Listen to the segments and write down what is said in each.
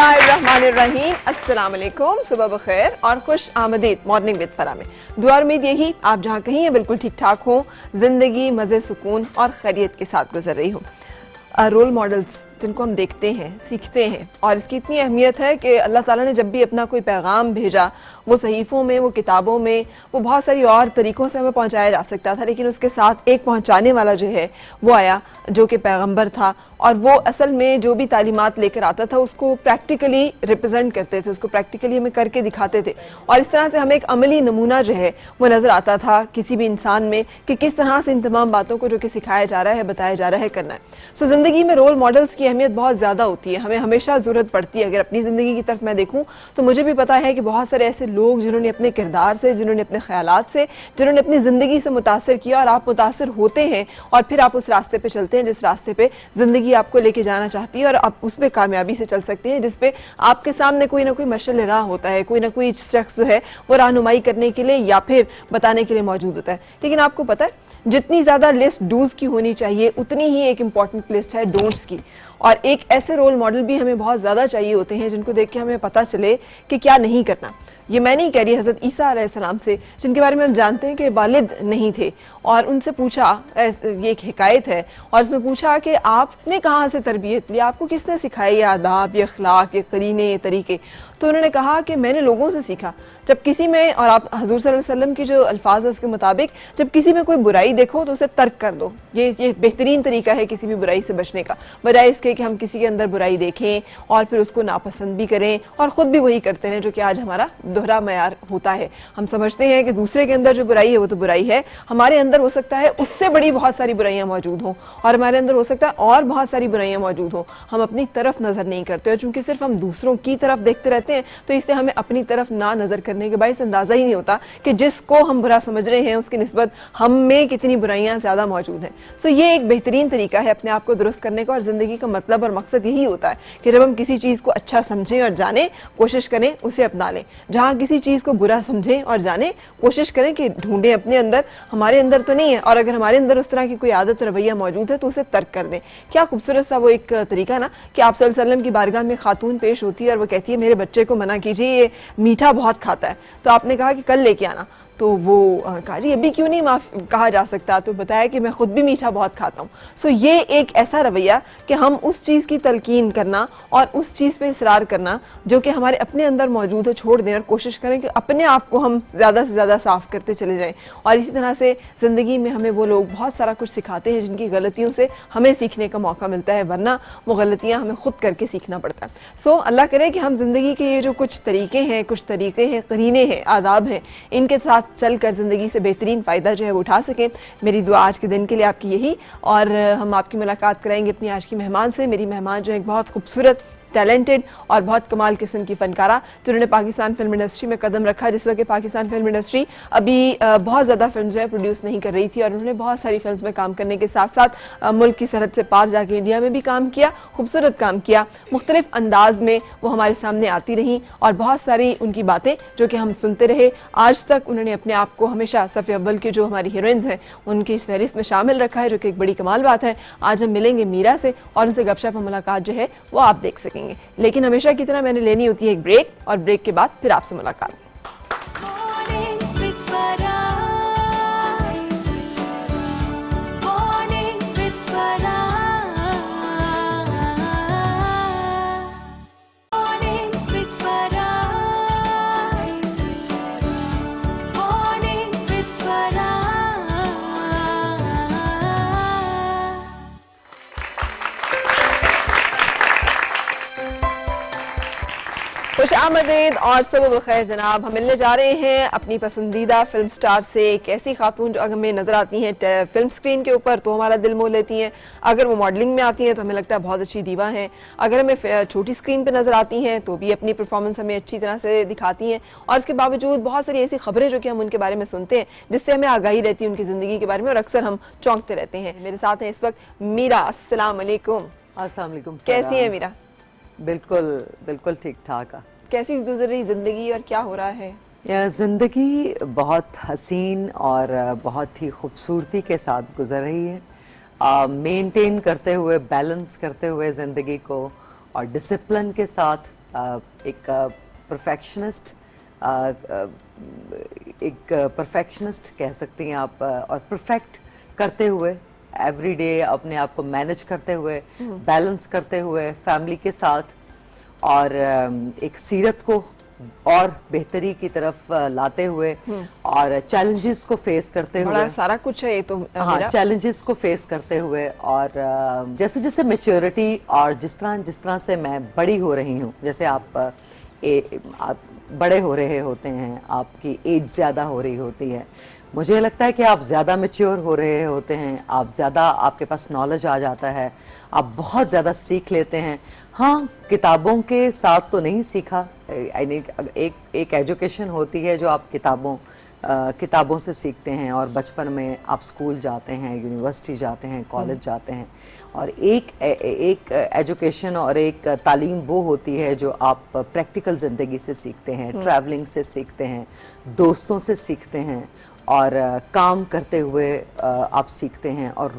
बिस्मिल्लाहिर्रहमानिर्रहीम, अस्सलाम वालेकुम, सुबह बखैर और खुश आमदीद मॉर्निंग विद फरा में। दुआ उम्मीद यही आप जहाँ कहीं हैं बिल्कुल ठीक ठाक हों, जिंदगी मज़े सुकून और खैरियत के साथ गुजर रही हो। रोल मॉडल्स जिनको हम देखते हैं, सीखते हैं, और इसकी इतनी अहमियत है कि अल्लाह ताला ने जब भी अपना कोई पैगाम भेजा, वो सहीफ़ों में, वो किताबों में, वो बहुत सारी और तरीक़ों से हमें पहुंचाया जा सकता था, लेकिन उसके साथ एक पहुंचाने वाला जो है वो आया, जो कि पैगंबर था। और वो असल में जो भी तालीमात लेकर आता था उसको प्रैक्टिकली रिप्रेजेंट करते थे, उसको प्रैक्टिकली हमें करके दिखाते थे, और इस तरह से हमें एक अमली नमूना जो है वो नज़र आता था किसी भी इंसान में कि किस तरह से इन तमाम बातों को जो कि सिखाया जा रहा है, बताया जा रहा है, करना है। सो ज़िंदगी में रोल मॉडल्स की अहमियत बहुत ज़्यादा होती है, हमें हमेशा ज़रूरत पड़ती है। अगर अपनी ज़िंदगी की तरफ मैं देखूँ तो मुझे भी पता है कि बहुत सारे ऐसे लोग जिन्होंने अपने किरदार से, जिन्होंने अपने ख्यालात से, जिन्होंने अपनी ज़िंदगी से मुतासर किया, और आप मुतासर होते हैं और फिर आप उस रास्ते पे चलते हैं जिस रास्ते पे ज़िंदगी आपको लेके जाना चाहती है, और आप उस पर कामयाबी से चल सकते हैं, जिस पे आपके सामने कोई ना कोई मशअल राह होता है, कोई ना कोई शख्स जो है वो रहनुमाई करने के लिए या फिर बताने के लिए मौजूद होता है। लेकिन आपको पता है जितनी ज़्यादा लिस्ट डूज़ की होनी चाहिए उतनी ही एक इंपॉर्टेंट लिस्ट है डोंट्स की, और एक ऐसे रोल मॉडल भी हमें बहुत ज़्यादा चाहिए होते हैं जिनको देख के हमें पता चले कि क्या नहीं करना। ये मैं नहीं कह रही, हज़रत ईसा अलैहिस्सलाम से, जिनके बारे में हम जानते हैं कि वालिद नहीं थे, और उनसे पूछा, ये एक हिकायत है, और उसमें पूछा कि आपने कहाँ से तरबियत ली, आपको किसने सिखाया ये आदाब, ये अखलाक, ये करीने, ये तरीके? तो उन्होंने कहा कि मैंने लोगों से सीखा। जब किसी में, और आप हजूर सल्लल्लाहु अलैहि वसल्लम की जो अल्फाज है उसके मुताबिक, जब किसी में कोई बुराई देखो तो उसे तर्क कर दो। ये बेहतरीन तरीका है किसी भी बुराई से बचने का, बजाय इसके कि हम किसी के अंदर बुराई देखें और फिर उसको नापसंद भी करें, और ख़ुद भी वही करते हैं जो कि आज हमारा दोहरा मयार होता है। हम समझते हैं कि दूसरे के अंदर जो बुराई है वो तो बुराई है, हमारे अंदर हो सकता है उससे बड़ी बहुत सारी बुराइयां मौजूद हों, और हमारे अंदर हो सकता है और बहुत सारी बुराइयां मौजूद हों। हम अपनी तरफ नज़र नहीं करते, और चूंकि सिर्फ हम दूसरों की तरफ देखते रहते हैं तो इससे हमें अपनी तरफ ना नज़र करने के बायस अंदाज़ा ही नहीं होता कि जिसको हम बुरा समझ रहे हैं उसकी निस्बत हम में कितनी बुराइयां ज़्यादा मौजूद हैं। सो ये एक बेहतरीन तरीका है अपने आप को दुरुस्त करने का, और ज़िंदगी का मतलब और मकसद यही होता है कि जब हम किसी चीज़ को अच्छा समझें और जानें, कोशिश करें उसे अपना लें। जहाँ किसी चीज़ को बुरा समझें और जानें, कोशिश करें कि ढूंढें अपने अंदर, हमारे अंदर तो नहीं है, और अगर हमारे अंदर उस तरह की कोई आदत रवैया मौजूद है तो उसे तर्क कर दें। क्या खूबसूरत सा वो एक तरीका ना कि आप सल्लल्लाहु अलैहि वसल्लम की बारगाह में खातून पेश होती है और वो कहती है मेरे बच्चे को मना कीजिए, ये मीठा बहुत खाता है। तो आपने कहा कि कल लेके आना, तो वो कहा जी अभी क्यों नहीं माफ कहा जा सकता, तो बताया कि मैं खुद भी मीठा बहुत खाता हूँ। सो ये एक ऐसा रवैया कि हम उस चीज़ की तलकीन करना और उस चीज़ पे इसरार करना जो कि हमारे अपने अंदर मौजूद है छोड़ दें, और कोशिश करें कि अपने आप को हम ज़्यादा से ज़्यादा साफ़ करते चले जाएँ। और इसी तरह से ज़िंदगी में हमें वो लोग बहुत सारा कुछ सिखाते हैं जिनकी गलतियों से हमें सीखने का मौका मिलता है, वरना वो गलतियाँ हमें खुद करके सीखना पड़ता है। सो अल्लाह करे कि हम ज़िंदगी के ये जो कुछ तरीके हैं, करीने हैं, आदाब हैं, इनके साथ चल कर ज़िंदगी से बेहतरीन फ़ायदा जो है वो उठा सकें। मेरी दुआ आज के दिन के लिए आपकी यही, और हम आपकी मुलाकात कराएंगे अपनी आज की मेहमान से। मेरी मेहमान जो है एक बहुत खूबसूरत, टैलेंटेड और बहुत कमाल किस्म की फ़नकारा, जिन्होंने पाकिस्तान फिल्म इंडस्ट्री में कदम रखा जिस वक्त पाकिस्तान फिल्म इंडस्ट्री अभी बहुत ज़्यादा फिल्म जो है प्रोड्यूस नहीं कर रही थी, और उन्होंने बहुत सारी फिल्म में काम करने के साथ साथ मुल्क की सरहद से पार जाके इंडिया में भी काम किया, खूबसूरत काम किया, मुख्तलिफ अंदाज में वो हमारे सामने आती रहीं, और बहुत सारी उनकी बातें जो कि हम सुनते रहे। आज तक उन्होंने अपने आप को हमेशा सफ़े अव्वल की जो हमारी हीरोइंस हैं उनकी इस फहरिस्त में शामिल रखा है, जो कि एक बड़ी कमाल बात है। आज हम मिलेंगे मीरा से और उनसे गपशप मुलाकात जो है वो आप देख सकेंगे, लेकिन हमेशा की तरह मैंने लेनी होती है एक ब्रेक, और ब्रेक के बाद फिर आपसे मुलाकात। खुश आमदीद और सब बखैर जनाब। हम मिलने जा रहे हैं अपनी पसंदीदा फिल्म स्टार से, एक ऐसी खातून जो अगर हमें नज़र आती हैं फिल्म स्क्रीन के ऊपर तो हमारा दिल मोह लेती हैं, अगर वो मॉडलिंग में आती हैं तो हमें लगता है बहुत अच्छी दीवा हैं, अगर हमें छोटी स्क्रीन पर नज़र आती हैं तो भी अपनी परफॉर्मेंस हमें अच्छी तरह से दिखाती हैं, और इसके बावजूद बहुत सारी ऐसी खबरें जो कि हम उनके बारे में सुनते हैं जिससे हमें आगाही रहती है उनकी ज़िंदगी के बारे में, और अक्सर हम चौंकते रहते हैं। मेरे साथ हैं इस वक्त मीरा। अस्सलाम वालेकुम। अस्सलाम वालेकुम। कैसी है मीरा? बिल्कुल बिल्कुल ठीक ठाक। कैसी गुजर रही ज़िंदगी और क्या हो रहा है? ज़िंदगी बहुत हसीन और बहुत ही खूबसूरती के साथ गुजर रही है, मेंटेन करते हुए, बैलेंस करते हुए ज़िंदगी को, और डिसिप्लिन के साथ एक परफेक्शनिस्ट, एक परफेक्शनिस्ट कह सकती हैं आप, और परफेक्ट करते हुए एवरी डे अपने आप को मैनेज करते हुए, बैलेंस करते हुए फैमिली के साथ, और एक सीरत को और बेहतरी की तरफ लाते हुए, और चैलेंजेस को फेस करते हुए, बड़ा सारा कुछ है ये तो हाँ, मेरा। चैलेंजेस को फेस करते हुए, और जैसे जैसे मेच्योरिटी और जिस तरह से मैं बड़ी हो रही हूँ, जैसे आप बड़े हो रहे होते हैं, आपकी एज ज़्यादा हो रही होती है, मुझे लगता है कि आप ज़्यादा मैच्योर हो रहे होते हैं, आप ज़्यादा, आपके पास नॉलेज आ जाता है, आप बहुत ज़्यादा सीख लेते हैं। हाँ, किताबों के साथ तो नहीं सीखा, एक एजुकेशन होती है जो आप किताबों से सीखते हैं, और बचपन में आप स्कूल जाते हैं, यूनिवर्सिटी जाते हैं, कॉलेज जाते हैं, और एक एजुकेशन और एक तालीम वो होती है जो आप प्रैक्टिकल ज़िंदगी से सीखते हैं, ट्रैवलिंग से सीखते हैं, दोस्तों से सीखते हैं, और काम करते हुए आप सीखते हैं, और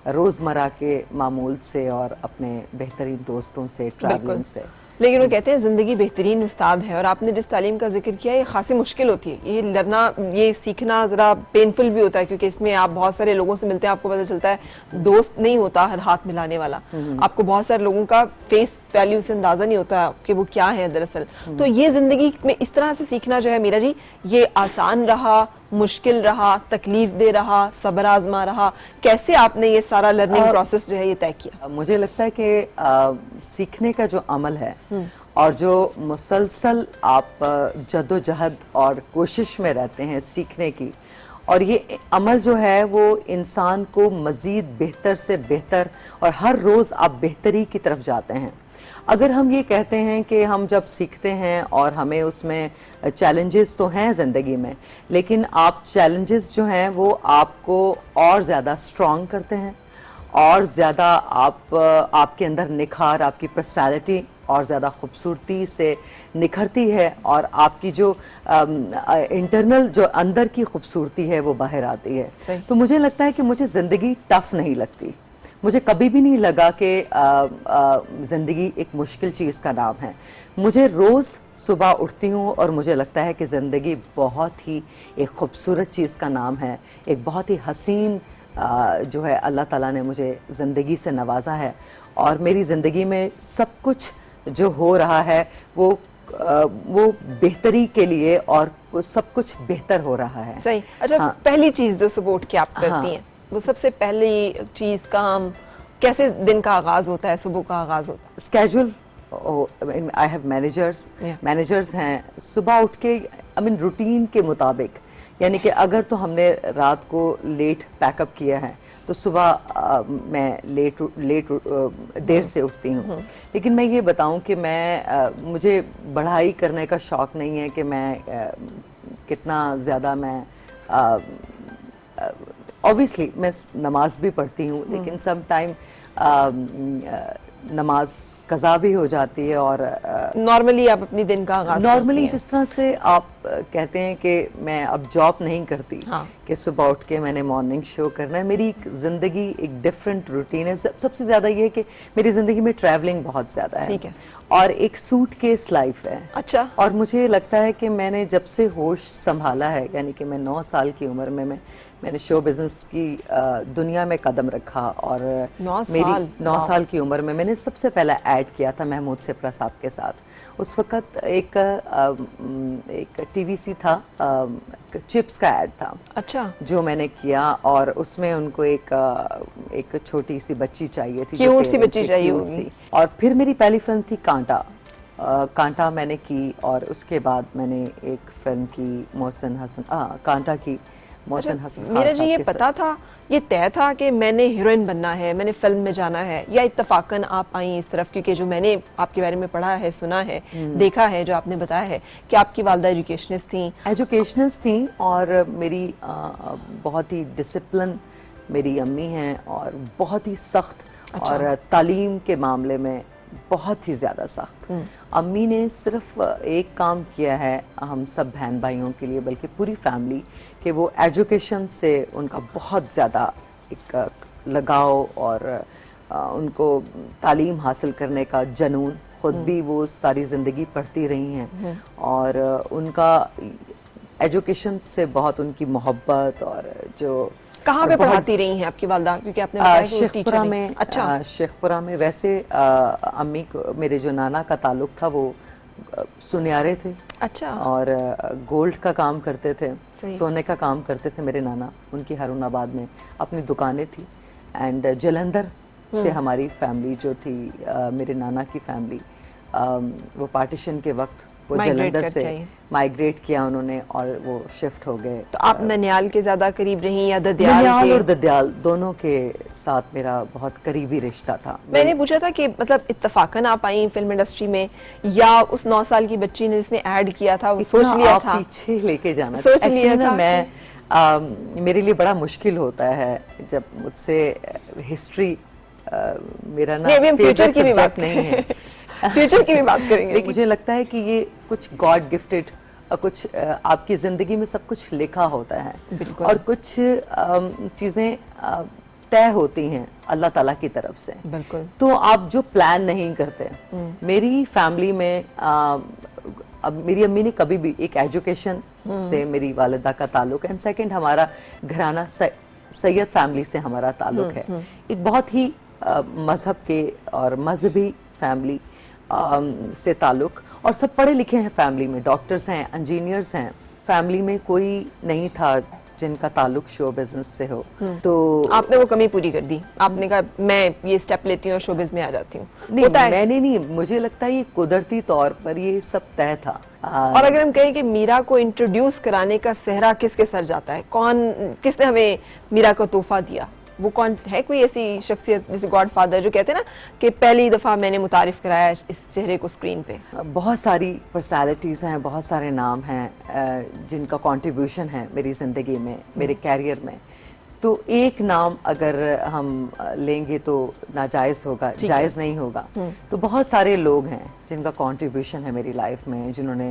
रोज़मर्रा के मामूल से और अपने बेहतरीन दोस्तों से, ट्रैवलिंग से। लेकिन वो कहते हैं जिंदगी बेहतरीन उस्ताद है, और आपने जिस तालीम का जिक्र किया ये खासी मुश्किल होती है, ये लड़ना, ये सीखना ज़रा पेनफुल भी होता है, क्योंकि इसमें आप बहुत सारे लोगों से मिलते हैं, आपको पता चलता है दोस्त नहीं होता हर हाथ मिलाने वाला, आपको बहुत सारे लोगों का फेस वैल्यू से अंदाज़ा नहीं होता कि वो क्या है दरअसल। तो ये ज़िंदगी में इस तरह से सीखना जो है मीरा जी, ये आसान रहा, मुश्किल रहा, तकलीफ दे रहा, सब्र आजमा रहा, कैसे आपने ये सारा लर्निंग प्रोसेस जो है ये तय किया? मुझे लगता है कि सीखने का जो अमल है और जो मुसलसल आप जद्दोजहद और कोशिश में रहते हैं सीखने की, और ये अमल जो है वो इंसान को मज़ीद बेहतर से बेहतर, और हर रोज़ आप बेहतरी की तरफ जाते हैं। अगर हम ये कहते हैं कि हम जब सीखते हैं और हमें उसमें चैलेंजेस तो हैं ज़िंदगी में, लेकिन आप चैलेंजेस जो हैं वो आपको और ज़्यादा स्ट्रॉन्ग करते हैं, और ज़्यादा आपके अंदर निखार, आपकी पर्सनालिटी और ज़्यादा खूबसूरती से निखरती है, और आपकी जो इंटरनल जो अंदर की खूबसूरती है वो बाहर आती है। तो मुझे लगता है कि मुझे ज़िंदगी टफ नहीं लगती, मुझे कभी भी नहीं लगा कि ज़िंदगी एक मुश्किल चीज़ का नाम है। मुझे रोज़ सुबह उठती हूँ और मुझे लगता है कि ज़िंदगी बहुत ही एक खूबसूरत चीज़ का नाम है, एक बहुत ही हसीन जो है अल्लाह ताला ने मुझे ज़िंदगी से नवाजा है, और मेरी ज़िंदगी में सब कुछ जो हो रहा है वो बेहतरी के लिए, और सब कुछ बेहतर हो रहा है। सही। अच्छा, हाँ। पहली चीज़ जो सुबह उठ के आप करती हैं, वो सबसे पहली चीज़, काम, कैसे दिन का आगाज़ होता है, सुबह का आगाज़ होता है? स्केड्यूल, आई हैव मैनेजर्स हैं, सुबह उठ के रूटीन के मुताबिक, यानी कि अगर तो हमने रात को लेट पैकअप किया है तो सुबह मैं देर से उठती हूँ। लेकिन मैं ये बताऊँ कि मुझे बढ़ाई करने का शौक़ नहीं है कि मैं कितना ज़्यादा, मैं ऑब्वियसली मैं नमाज भी पढ़ती हूँ, लेकिन सम टाइम नमाज कज़ा भी हो जाती है, और नॉर्मली आप अपनी दिन का आगाज़ नॉर्मली जिस तरह से आप कहते हैं कि मैं अब जॉब नहीं करती, हाँ। कि सुबह उठ के मैंने मॉर्निंग शो करना है, मेरी ज़िंदगी एक डिफरेंट रूटीन है। सबसे ज़्यादा ये है कि मेरी ज़िंदगी में ट्रैवलिंग बहुत ज़्यादा है, ठीक है, और एक सूटकेस लाइफ है। अच्छा। और मुझे लगता है कि मैंने जब से होश संभाला है, यानी कि मैं 9 साल की उम्र में मैंने शो बिज़नेस की दुनिया में कदम रखा, और 9 साल की उम्र में मैंने सबसे पहला ऐड किया था महमूद सिपरा साहब के साथ। उस वक़्त एक टीवीसी था, चिप्स का ऐड था, अच्छा, जो मैंने किया, और उसमें उनको एक छोटी सी बच्ची चाहिए थी, क्यूट सी बच्ची चाहिए होगी। और फिर मेरी पहली फिल्म थी कांटा मैंने की, और उसके बाद मैंने एक फिल्म की मोहसिन हसन, कांटा की मोहसिन हसन। मेरा जी ये पता था, ये तय था कि मैंने हीरोइन बनना है, मैंने फिल्म में जाना है, या इत्तफाकन आप आई इस तरफ? क्योंकि जो मैंने आपके बारे में पढ़ा है, सुना है, देखा है, जो आपने बताया है कि आपकी वालिदा एजुकेशनिस्ट थी, और मेरी बहुत ही डिसिप्लिन मेरी अम्मी हैं, और बहुत ही सख्त, और तालीम के मामले में बहुत ही ज़्यादा सख्त। अम्मी ने सिर्फ एक काम किया है हम सब बहन भाइयों के लिए, बल्कि पूरी फैमिली, कि वो एजुकेशन से उनका बहुत ज़्यादा एक लगाव, और उनको तालीम हासिल करने का जनून खुद भी वो सारी ज़िंदगी पढ़ती रही हैं और उनका एजुकेशन से बहुत उनकी मोहब्बत और जो कहाँ पे पढ़ाती रही हैं आपकी वालदा, क्योंकि आपने बताया कि वो शेखपुरा टीचर में। हैं। अच्छा, शेखपुरा में। वैसे अम्मी को, मेरे जो नाना का ताल्लुक था वो सुनियारे थे अच्छा, और गोल्ड का काम करते थे, सही। सोने का काम करते थे मेरे नाना। उनकी हारूनाबाद में अपनी दुकानें थी एंड जलंधर से हमारी फैमिली जो थी, मेरे नाना की फैमिली, वो पार्टीशन के वक्त वो Migrate जलंधर करके से आई। माइग्रेट किया उन्होंने और वो शिफ्ट हो गए। तो आप ननियाल के ज्यादा करीब रही या ददियाल ननियाल के? और ददियाल दोनों के साथ मेरा बहुत करीबी रिश्ता था। मैंने पूछा था कि मतलब इत्तफाकन आप आई फिल्म इंडस्ट्री में या उस 9 साल की बच्ची ने जिसने ऐड किया था वो सोच इतना लिया आप था? पीछे लेके जाना सोच Actually लिया ना, था मैं मेरे लिए बड़ा मुश्किल होता है जब मुझसे हिस्ट्री, मेरा ना नहीं, अभी हम फ्यूचर की भी बात सब्जेक्ट नहीं है। फ्यूचर की भी बात करेंगे। लेकिन मुझे लगता है कि ये कुछ गॉड गिफ्टेड, कुछ आपकी जिंदगी में सब कुछ लिखा होता है बिल्कुल। और कुछ चीजें तय होती हैं अल्लाह ताला की तरफ से। बिल्कुल। तो आप जो प्लान नहीं करते, मेरी फैमिली में अब मेरी अम्मी ने कभी भी एक एजुकेशन से मेरी वालिदा का ताल्लुक है एंड सेकंड हमारा घराना सैयद फैमिली से हमारा ताल्लुक है। एक बहुत ही मजहब के और मजहबी फैमिली से ताल्लुक, और सब पढ़े लिखे हैं फैमिली में, डॉक्टर्स हैं, इंजीनियर्स हैं। फैमिली में कोई नहीं था जिनका ताल्लुक शो बिजनेस से हो। तो आपने वो कमी पूरी कर दी, आपने कहा मैं ये स्टेप लेती हूँ और शोबिज में आ जाती हूँ। नहीं, होता है। मैंने नहीं, मुझे लगता है ये कुदरती तौर पर ये सब तय था। और अगर हम कहें कि मीरा को इंट्रोड्यूस कराने का सेहरा किसके सर जाता है, कौन, किसने हमें मीरा को तोहफा दिया, वो कौन है? कोई ऐसी शख्सियत जैसे गॉडफादर जो कहते हैं ना कि पहली दफा मैंने मुतारिफ कराया इस चेहरे को स्क्रीन पे? बहुत सारी पर्सनालिटीज़ हैं, बहुत सारे नाम हैं जिनका कंट्रीब्यूशन है मेरी ज़िंदगी में, मेरे कैरियर में। तो एक नाम अगर हम लेंगे तो नाजायज़ होगा, जायज़ नहीं होगा। तो बहुत सारे लोग हैं जिनका कंट्रीब्यूशन है मेरी लाइफ में, जिन्होंने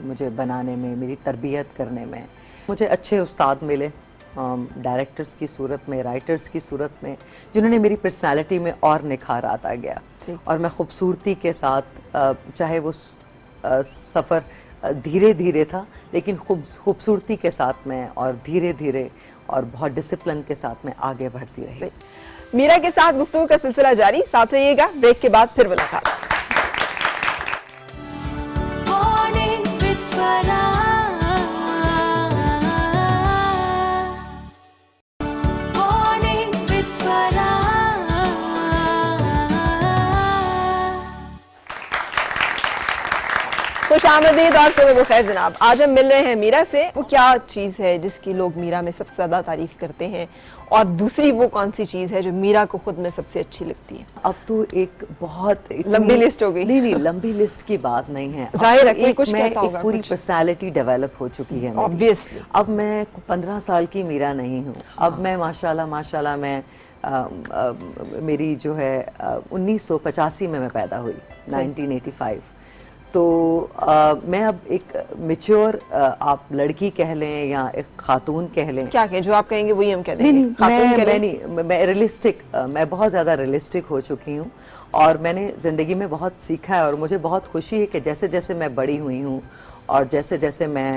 मुझे बनाने में, मेरी तरबियत करने में। मुझे अच्छे उस्ताद मिले डायरेक्टर्स की सूरत में, राइटर्स की सूरत में, जिन्होंने मेरी पर्सनालिटी में और निखार आता गया और मैं खूबसूरती के साथ, चाहे वो सफ़र धीरे धीरे था लेकिन खूबसूरती के साथ में और धीरे धीरे और बहुत डिसिप्लिन के साथ में आगे बढ़ती रही। मीरा के साथ गुफ्तगू का सिलसिला जारी, साथ रहिएगा, ब्रेक के बाद फिर मुलाकात। खुश आमदीद और सुबह बखैर जनाब। आज हम मिल रहे हैं मीरा से। वो क्या चीज़ है जिसकी लोग मीरा में सबसे ज़्यादा तारीफ करते हैं, और दूसरी वो कौन सी चीज़ है जो मीरा को खुद में सबसे अच्छी लगती है? अब तो एक बहुत लंबी लिस्ट हो गई। नहीं, लंबी लिस्ट की बात नहीं है। जाहिर है कोई कुछ कहता होगा, पूरी पर्सनालिटी डेवलप हो चुकी है मेरी। ऑब्वियसली। अब मैं 15 साल की मीरा नहीं हूँ। अब मैं माशाल्लाह मैं मेरी जो है 1985 में मैं पैदा हुई, 1985। तो मैं अब एक मैच्योर, आप लड़की कह लें या एक खातून कह लें, क्या कहें, जो आप कहेंगे वही हम कह देंगे। नहीं, खातून कह लें। मैं रियलिस्टिक, मैं बहुत ज़्यादा रियलिस्टिक हो चुकी हूँ और मैंने ज़िंदगी में बहुत सीखा है और मुझे बहुत खुशी है कि जैसे जैसे मैं बड़ी हुई हूँ और जैसे जैसे मैं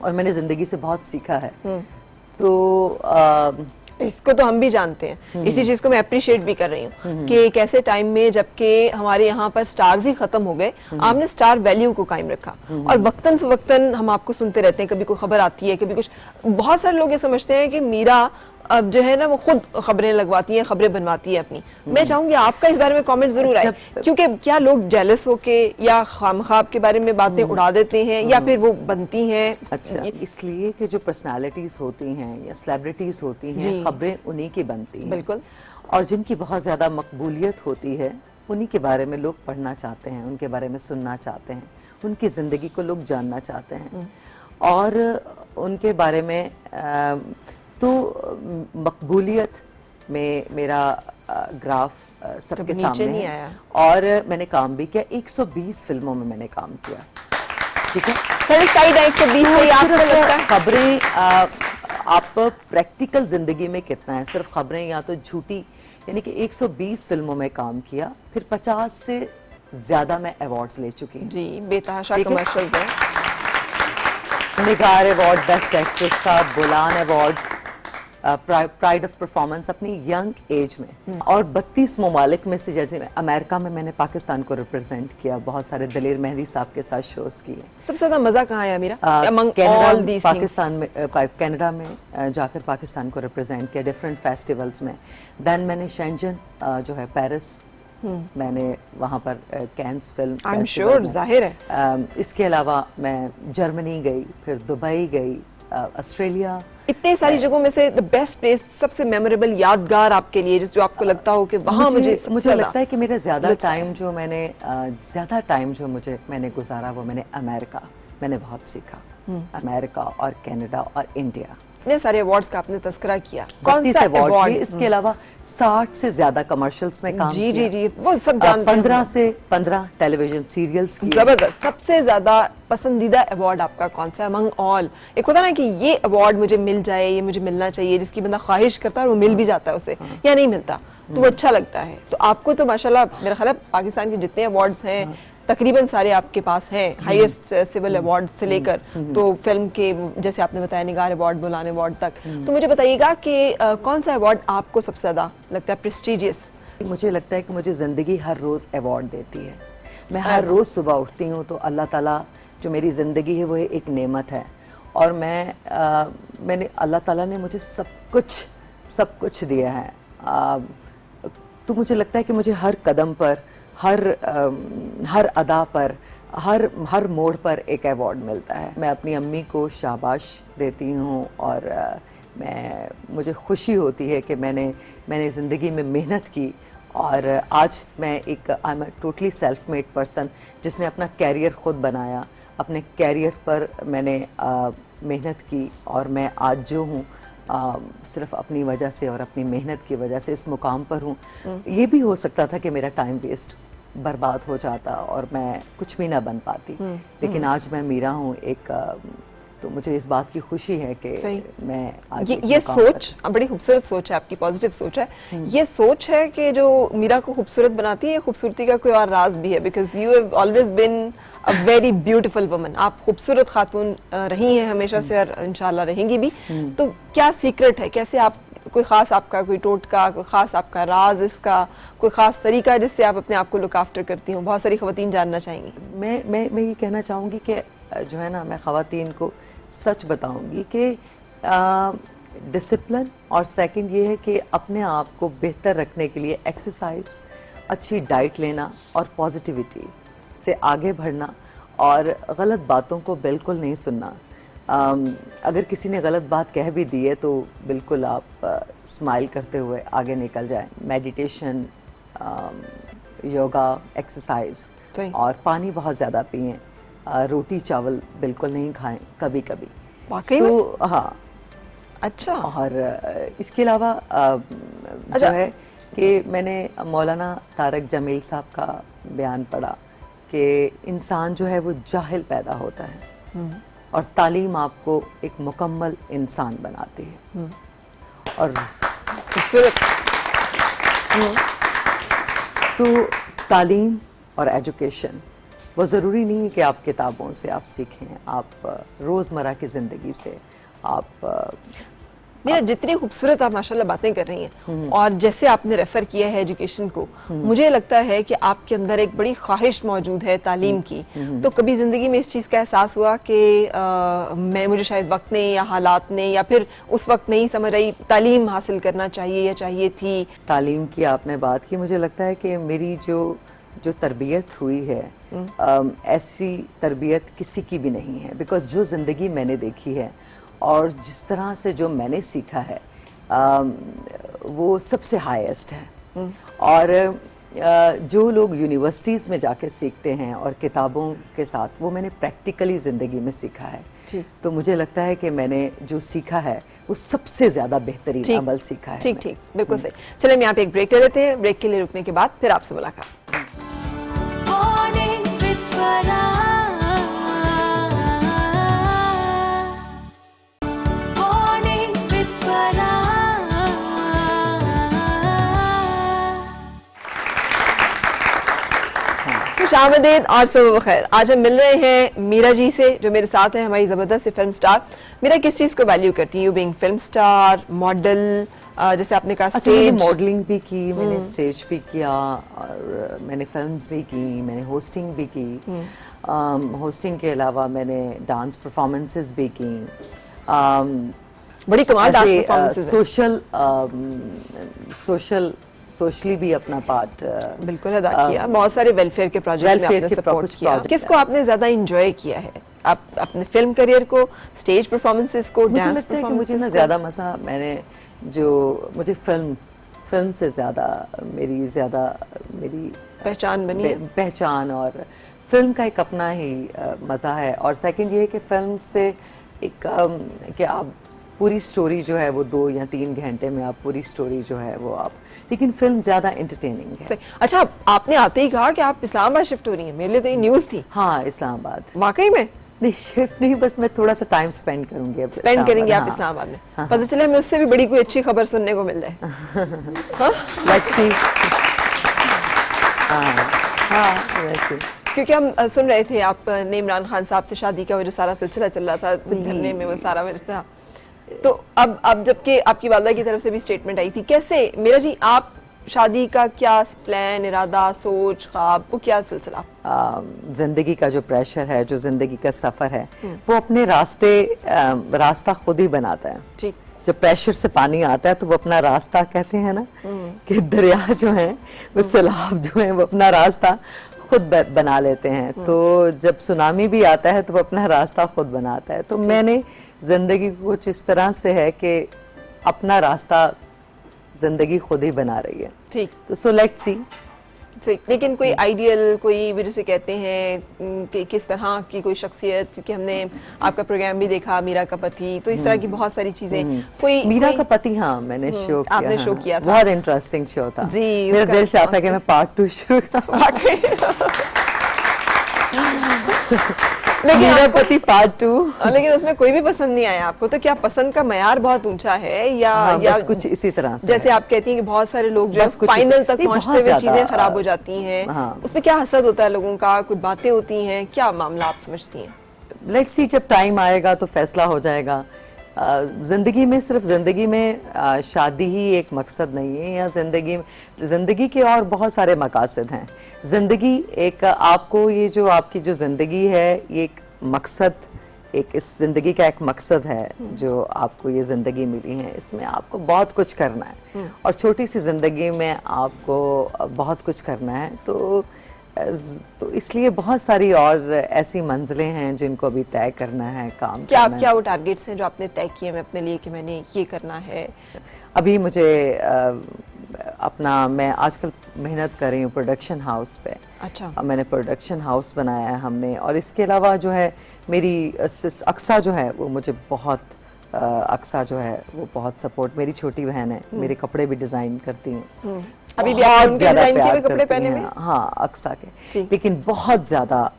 और मैंने ज़िंदगी से बहुत सीखा है। तो इसको तो हम भी जानते हैं, इसी चीज को मैं अप्रिशिएट भी कर रही हूँ कि एक ऐसे टाइम में जबकि हमारे यहाँ पर स्टार्स ही खत्म हो गए, आपने स्टार वैल्यू को कायम रखा और वक्तन फवक्तन हम आपको सुनते रहते हैं। कभी कोई खबर आती है, कभी कुछ, बहुत सारे लोग ये समझते हैं कि मीरा अब जो है ना वो खुद खबरें लगवाती है, खबरें बनवाती है अपनी। मैं चाहूंगी आपका इस बारे में कमेंट जरूर आए, क्योंकि क्या लोग जेलस होके या खामख्वाब के बारे में बातें उड़ा देते हैं या फिर वो बनती हैं? अच्छा, इसलिए कि जो पर्सनालिटीज होती हैं या सेलिब्रिटीज होती हैं, खबरें उन्हीं की बनती हैं। बिल्कुल। और जिनकी बहुत ज्यादा मकबूलियत होती है, उन्हीं के बारे में लोग पढ़ना चाहते हैं, उनके बारे में सुनना चाहते हैं, उनकी जिंदगी को लोग जानना चाहते हैं और उनके बारे में तो मकबूलियत में मेरा ग्राफ सबके सामने नहीं है आया। और मैंने काम भी किया, 120 फिल्मों में मैंने काम किया। ठीक है, सैटिस्फाइड है 120 से? आपको लगता है खबरें आप प्रैक्टिकल जिंदगी में कितना है, सिर्फ खबरें या तो झूठी, यानी कि 120 फिल्मों में काम किया, फिर 50 से ज्यादा मैं अवार्ड्स ले चुकी हूँ जी, बेतहाशा ठीक है। कमर्शियल्स हैं। निगार अवार्ड बेस्ट एक्ट्रेस का, बुलान अवार्ड्स, प्राइड ऑफ परफॉर्मेंस अपनी यंग एज में, और 32 ममालिक में से, जैसे अमेरिका में मैंने पाकिस्तान को रिप्रेजेंट किया, बहुत सारे दलेर मेहदी साहब के साथ शोज किए। सबसे ज्यादा मजा कहाँ आया Meera? Among Canada, all these things? Pakistan में, कनाडा में जाकर पाकिस्तान को रिप्रेजेंट किया डिफरेंट फेस्टिवल्स में। देन मैंने शेंजन जो है पेरिस, मैंने वहाँ पर Cannes film I'm festival sure, में, जाहिर है। इसके अलावा मैं जर्मनी गई, फिर दुबई गई, ऑस्ट्रेलिया। इतने सारी जगहों में से द बेस्ट प्लेस, सबसे मेमोरेबल, यादगार आपके लिए, जो आपको लगता हो कि वहाँ मुझे मुझे लगता है कि मेरा ज्यादा टाइम जो मैंने गुजारा वो मैंने अमेरिका, मैंने बहुत सीखा। अमेरिका और कनाडा और इंडिया। इतने सारे अवार्ड्स का आपने तज़किरा किया, कौन 32 सा अवार्ड्स अवार्ड? लिए, इसके अलावा 60 से ज्यादा कमर्शियल्स में काम जी किया। जी जी, वो सब जानते हैं। 15 से 15 टेलीविजन सीरियल्स किए। जबरदस्त। सबसे ज्यादा पसंदीदा अवार्ड आपका कौन सा है अमंग ऑल? एक होता है ना कि ये अवार्ड मुझे मिल जाए, ये मुझे मिलना चाहिए, जिसकी बंदा ख्वाहिश करता है और वो मिल भी जाता है उसे, या नहीं मिलता तो वो अच्छा लगता है। तो आपको तो माशाल्लाह मेरा ख्याल है पाकिस्तान के जितने अवार्ड्स हैं तकरीबन सारे आपके पास हैं, हाईएस्ट सिविल अवार्ड से लेकर तो फिल्म के, जैसे आपने बताया, निगार अवार्ड, बुलान अवार्ड तक। तो मुझे बताइएगा कि कौन सा अवार्ड आपको सबसे ज्यादा लगता है प्रेस्टिजियस? मुझे लगता है कि मुझे ज़िंदगी हर रोज़ अवार्ड देती है। मैं हर रोज़ सुबह उठती हूँ तो अल्लाह ताला जो मेरी ज़िंदगी है वो एक नेमत है, और मैंने अल्लाह ताला ने मुझे सब कुछ दिया है। तो मुझे लगता है कि मुझे हर कदम पर, हर अदा पर, हर मोड़ पर एक अवार्ड मिलता है। मैं अपनी अम्मी को शाबाश देती हूँ, और मुझे खुशी होती है कि मैंने ज़िंदगी में मेहनत की, और आज मैं I am totally self made person जिसने अपना कैरियर खुद बनाया। अपने कैरियर पर मैंने मेहनत की, और मैं आज जो हूँ सिर्फ अपनी वजह से और अपनी मेहनत की वजह से इस मुकाम पर हूँ। ये भी हो सकता था कि मेरा टाइम वेस्ट बर्बाद हो जाता और मैं कुछ भी ना बन पाती, लेकिन आज मैं मीरा हूँ एक, तो मुझे इस बात की खुशी है कि मैं आज ये सोच बड़ी खूबसूरत सोच है आपकी, पॉजिटिव सोच है। ये सोच है कि जो मीरा को खूबसूरत बनाती है। खूबसूरती का कोई और राज भी है, because you have always been a very beautiful woman. आप खूबसूरत खातून रही हैं हमेशा से, और इंशाल्लाह रहेंगी भी। तो क्या सीक्रेट है, कैसे आप, कोई खास आपका कोई टोटका, कोई खास आपका राज, इसका कोई खास तरीका जिससे आप अपने आप को लुक आफ्टर करती हूँ? बहुत सारी खवातीन जानना चाहेंगी। मैं ये कहना चाहूँगी कि जो है ना, मैं खवातीन को सच बताऊंगी कि डिसिप्लिन, और सेकंड ये है कि अपने आप को बेहतर रखने के लिए एक्सरसाइज, अच्छी डाइट लेना और पॉजिटिविटी से आगे बढ़ना, और गलत बातों को बिल्कुल नहीं सुनना। अगर किसी ने गलत बात कह भी दी है तो बिल्कुल आप स्माइल करते हुए आगे निकल जाएं। मेडिटेशन, योगा, एक्सरसाइज, और पानी बहुत ज़्यादा पिएं। रोटी चावल बिल्कुल नहीं खाएं कभी कभी। वाकई तो में? हाँ। अच्छा। और इसके अलावा जो है कि मैंने मौलाना तारक जमील साहब का बयान पढ़ा कि इंसान जो है वो जाहिल पैदा होता है, और तालीम आपको एक मुकम्मल इंसान बनाती है। और तो तालीम और एजुकेशन वो ज़रूरी नहीं है कि आप किताबों से आप सीखें, आप रोज़मर्रा की ज़िंदगी से आप मेरा जितनी खूबसूरत आप माशाल्लाह बातें कर रही हैं, और जैसे आपने रेफर किया है एजुकेशन को, मुझे लगता है कि आपके अंदर एक बड़ी ख्वाहिश मौजूद है तालीम की। तो कभी जिंदगी में इस चीज़ का एहसास हुआ कि मुझे शायद वक्त ने या हालात ने, या फिर उस वक्त नहीं समझ रही तालीम हासिल करना चाहिए या चाहिए थी? तालीम की आपने बात की, मुझे लगता है कि मेरी जो तरबियत हुई है, ऐसी तरबियत किसी की भी नहीं है। बिकॉज जो ज़िंदगी मैंने देखी है और जिस तरह से जो मैंने सीखा है, वो सबसे हाईएस्ट है। और जो लोग यूनिवर्सिटीज़ में जाके सीखते हैं और किताबों के साथ, वो मैंने प्रैक्टिकली ज़िंदगी में सीखा है। तो मुझे लगता है कि मैंने जो सीखा है वो सबसे ज़्यादा बेहतरीन अमल सीखा है। ठीक, बिल्कुल सही। चलिए हम यहाँ पे एक ब्रेक ले लेते हैं। ब्रेक के लिए रुकने के बाद फिर आपसे मुलाकात। खुशामदीद और सुबह बखैर। आज हम मिल रहे हैं मीरा जी से, जो मेरे साथ है, हमारी जबरदस्त फिल्म स्टार। मीरा किस चीज को वैल्यू करती है? You being film star, model, जैसे आपने कहा अच्छा, मैंने स्टेज। मॉडलिंग भी की, मैंने स्टेज भी किया और मैंने फिल्म्स भी की, मैंने होस्टिंग भी की। होस्टिंग के अलावा मैंने डांस परफॉर्मेंसेस भी की। बड़ी कमाल डांस परफॉर्मेंसेस है। सोशली भी अपना पार्ट बिल्कुल अदा किया। बहुत सारे वेलफेयर के प्रोजेक्ट में वेलफेयर आपने के सपोर्ट कुछ किया। project- किसको आपने ज्यादा एंजॉय किया है? आप अपने फिल्म करियर को, स्टेज परफॉर्मेंसेस को, मुझे डांस लगता है कि मुझे परफॉर्मेंसेस ना को? ज़्यादा मज़ा मुझे फिल्म से ज़्यादा मेरी पहचान बनी है? पहचान और फिल्म का एक अपना ही मज़ा है। और सेकंड ये है कि फिल्म से एक कि आप पूरी स्टोरी जो है वो 2 या 3 घंटे में आप पूरी स्टोरी जो है वो आप, लेकिन फिल्म ज़्यादा एंटरटेनिंग है। सही। अच्छा, आपने आते ही कहा कि आप इस्लामाबाद शिफ्ट हो रही हैं। मेरे लिए तो ये न्यूज़ थी। हाँ, इस्लामाबाद वाकई में नहीं, शिफ्ट नहीं, बस मैं थोड़ा सा टाइम स्पेंड करूंगी अब स्पेंड करेंगे आप हाँ। इस्लामाबाद में। हाँ। पता चला हमें उससे भी बड़ी कोई अच्छी खबर सुनने को मिल जाए। हाँ? Let's see। हाँ, let's see। क्योंकि हम सुन रहे थे आपने इमरान खान साहब से शादी का वो जो सारा सिलसिला चल रहा था, उस धरने में वो सारा रिश्ता। तो अब जबकि आपकी वालदा की तरफ से भी स्टेटमेंट आई थी, कैसे मेरा जी आप शादी का क्या प्लान, इरादा, सोच, ख्वाब, वो क्या सिलसिला? जिंदगी का जो प्रेशर है, जो जिंदगी का सफर है, वो अपने रास्ता खुद ही बनाता है। ठीक। जब प्रेशर से पानी आता है तो वो अपना रास्ता, कहते हैं ना कि दरिया जो है वो सैलाब जो है वो अपना रास्ता खुद बना लेते हैं। तो जब सुनामी भी आता है तो वो अपना रास्ता खुद बनाता है। तो मैंने जिंदगी को कुछ इस तरह से है कि अपना रास्ता जिंदगी खुद ही बना रही है। ठीक। तो सो लेट्स सी। लेकिन कोई आइडियल, कोई भी जिसे कहते हैं कि किस तरह की कोई शख्सियत, क्योंकि हमने आपका प्रोग्राम भी देखा मीरा का पति, तो इस तरह की बहुत सारी चीजें। कोई मीरा का पति, हाँ मैंने शो किया। आपने शो किया था, बहुत इंटरेस्टिंग शो था जी। मेरा दिल चाहता है कि मैं पार्ट 2 शुरू करूं। लेकिन मेरा पति पार्ट 2। लेकिन उसमें कोई भी पसंद नहीं आया आपको? तो क्या पसंद का मयार बहुत ऊंचा है या बस कुछ इसी तरह से जैसे आप कहती हैं कि बहुत सारे लोग जो फाइनल तक पहुंचते हुए चीजें खराब हो जाती हैं, उसमें क्या हसद होता है लोगों का, कुछ बातें होती हैं, क्या मामला आप समझती हैं? लेट्स सी, जब टाइम आएगा तो फैसला हो जाएगा। जिंदगी में सिर्फ जिंदगी में शादी ही एक मकसद नहीं है, या जिंदगी के और बहुत सारे मकासद हैं। जिंदगी एक आपको, ये जो आपकी जो जिंदगी है, ये एक मकसद, एक इस जिंदगी का एक मकसद है जो आपको ये जिंदगी मिली है। इसमें आपको बहुत कुछ करना है और छोटी सी जिंदगी में आपको बहुत कुछ करना है। तो इसलिए बहुत सारी और ऐसी मंजिलें हैं जिनको अभी तय करना है, काम करना है। क्या वो टारगेट्स हैं जो आपने तय किए हैं अपने लिए कि मैंने ये करना है? अभी मुझे मैं आजकल मेहनत कर रही हूँ प्रोडक्शन हाउस पे। अच्छा। मैंने प्रोडक्शन हाउस बनाया है हमने, और इसके अलावा जो है मेरी अक्सा जो है वो मुझे बहुत अक्सा जो है वो बहुत सपोर्ट, मेरी छोटी बहन है, मेरे कपड़े भी डिजाइन करती हैं। अभी भी आप उनके डिजाइन किए हुए कपड़े पहने हुए? हाँ, अक्सा के, लेकिन बहुत ज्यादा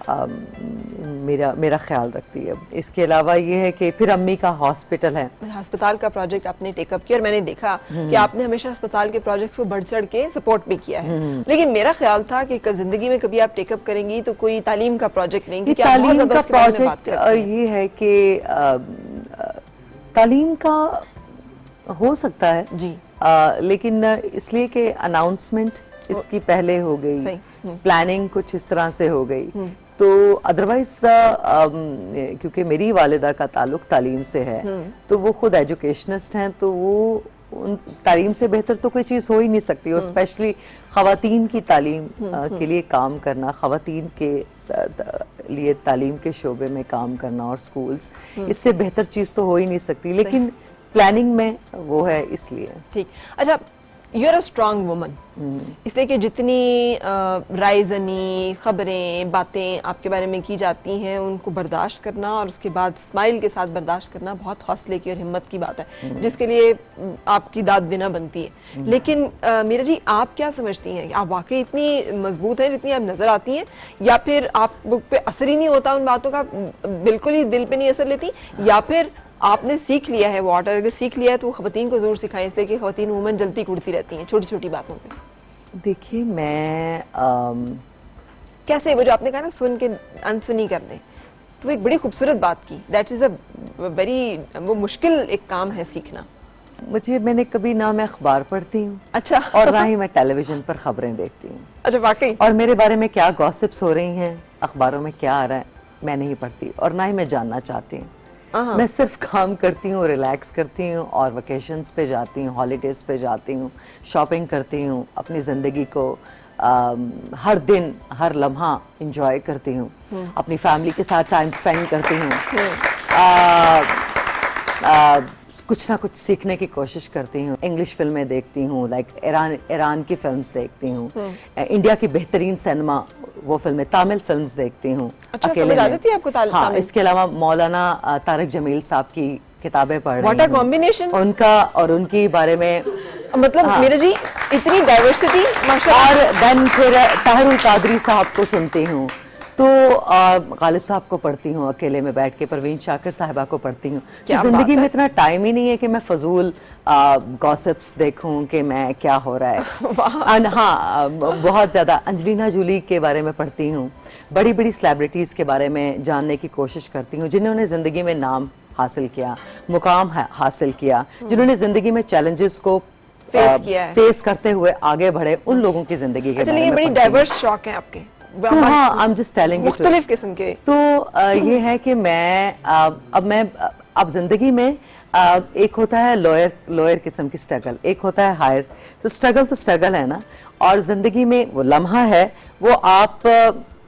मेरा ख्याल रखती है। इसके अलावा ये है कि फिर अम्मी का हॉस्पिटल है, अस्पताल का प्रोजेक्ट आपने टेकअप किया, और मैंने देखा कि आपने हमेशा अस्पताल के प्रोजेक्ट्स को बढ़ चढ़ के सपोर्ट भी किया है। लेकिन मेरा ख्याल था कि जिंदगी में कभी आप टेकअप करेंगी तो कोई तालीम का प्रोजेक्ट नहीं, क्योंकि आप बहुत ज्यादा उसके बारे में बात करती हैं। ये है कि तालीम का हो सकता है जी, लेकिन इसलिए कि अनाउंसमेंट इसकी पहले हो गई, प्लानिंग कुछ इस तरह से हो गई, तो अदरवाइज क्योंकि मेरी वालिदा का ताल्लुक तालीम से है, तो वो खुद एजुकेशनिस्ट हैं, तो वो उन तालीम से बेहतर तो कोई चीज़ हो ही नहीं सकती। और स्पेशली ख़वातीन की तालीम के लिए काम करना, ख़वातीन के लिए तालीम के शोबे में काम करना और स्कूल्स, इससे बेहतर चीज़ तो हो ही नहीं सकती। लेकिन प्लानिंग में वो है, इसलिए। ठीक। अच्छा, you are a strong woman, इसलिए कि जितनी राइजनी खबरें, बातें आपके बारे में की जाती हैं, उनको बर्दाश्त करना और उसके बाद स्माइल के साथ बर्दाश्त करना बहुत हौसले की और हिम्मत की बात है, जिसके लिए आपकी दाद देना बनती है। लेकिन मीरा जी, आप क्या समझती हैं कि आप वाकई इतनी मजबूत हैं जितनी आप नजर आती हैं, या फिर आप पे असर ही नहीं होता उन बातों का, बिल्कुल ही दिल पे नहीं असर लेती, या फिर आपने सीख लिया है वाटर? अगर सीख लिया है तो खवातीन को जरूर सिखाएं, इसलिए कि खवातीन उमूमन जलती कुड़ती रहती हैं छोटी छोटी बातों पे। देखिए, मैं कैसे? वो जो आपने कहा ना सुन के अनसुनी कर दे, तो एक बड़ी खूबसूरत बात की। दैट इज अ वेरी, वो मुश्किल एक काम है सीखना। मैंने कभी ना मैं अखबार पढ़ती हूँ अच्छा। और ना ही मैं टेलीविजन पर खबरें देखती हूँ। अच्छा, वाकई? और मेरे बारे में क्या गॉसिप्स हो रही हैं, अखबारों में क्या आ रहा है, मैं नहीं पढ़ती और ना ही मैं जानना चाहती हूँ। मैं सिर्फ काम करती हूँ, रिलैक्स करती हूँ और वेकेशंस पे जाती हूँ, हॉलीडेज पे जाती हूँ, शॉपिंग करती हूँ, अपनी ज़िंदगी को हर दिन हर लम्हा इंजॉय करती हूँ, अपनी फैमिली के साथ टाइम स्पेंड करती हूँ, कुछ ना कुछ सीखने की कोशिश करती हूँ। इंग्लिश फिल्में देखती हूँ, लाइक ईरान की फिल्म्स देखती हूँ, इंडिया की बेहतरीन सिनेमा वो फिल्में, तामिल फिल्म्स देखती हूँ। अच्छा, अकेले समझ आ में। जाती है आपको हाँ, तामिल? इसके अलावा मौलाना तारिक जमील साहब की किताबें पढ़ रही हूँ। What a combination! उनका और उनकी बारे में, मतलब मीरा जी इतनी डाइवर्सिटी माशाल्लाह। और देन फिर ताहिरुल कादरी साहब को सुनती हूँ, तो गालिब साहब को पढ़ती हूँ अकेले में बैठ के, परवीन शाकिर साहिबा को पढ़ती हूँ। तो जिंदगी में इतना टाइम ही नहीं है कि मैं फजूल गॉसिप्स देखूं कि मैं क्या हो रहा है। हाँ, बहुत ज़्यादा अंजलिना जूली के बारे में पढ़ती हूँ, बड़ी बड़ी सेलिब्रिटीज़ के बारे में जानने की कोशिश करती हूँ, जिन्होंने ज़िंदगी में नाम हासिल किया, मुकाम हासिल किया, जिन्होंने ज़िंदगी में चैलेंजेस को फेस करते हुए आगे बढ़े, उन लोगों की ज़िंदगी के बारे में। बड़ी डाइवर्स शौक है आपके। तो हाँ, आई एम जस्ट टेलिंग मुख्तलिफ किस्म के। तो ये है कि मैं अब जिंदगी में एक होता है लॉयर किस्म की स्ट्रगल, एक होता है हायर। तो स्ट्रगल है ना, और जिंदगी में वो लम्हा है, वो आप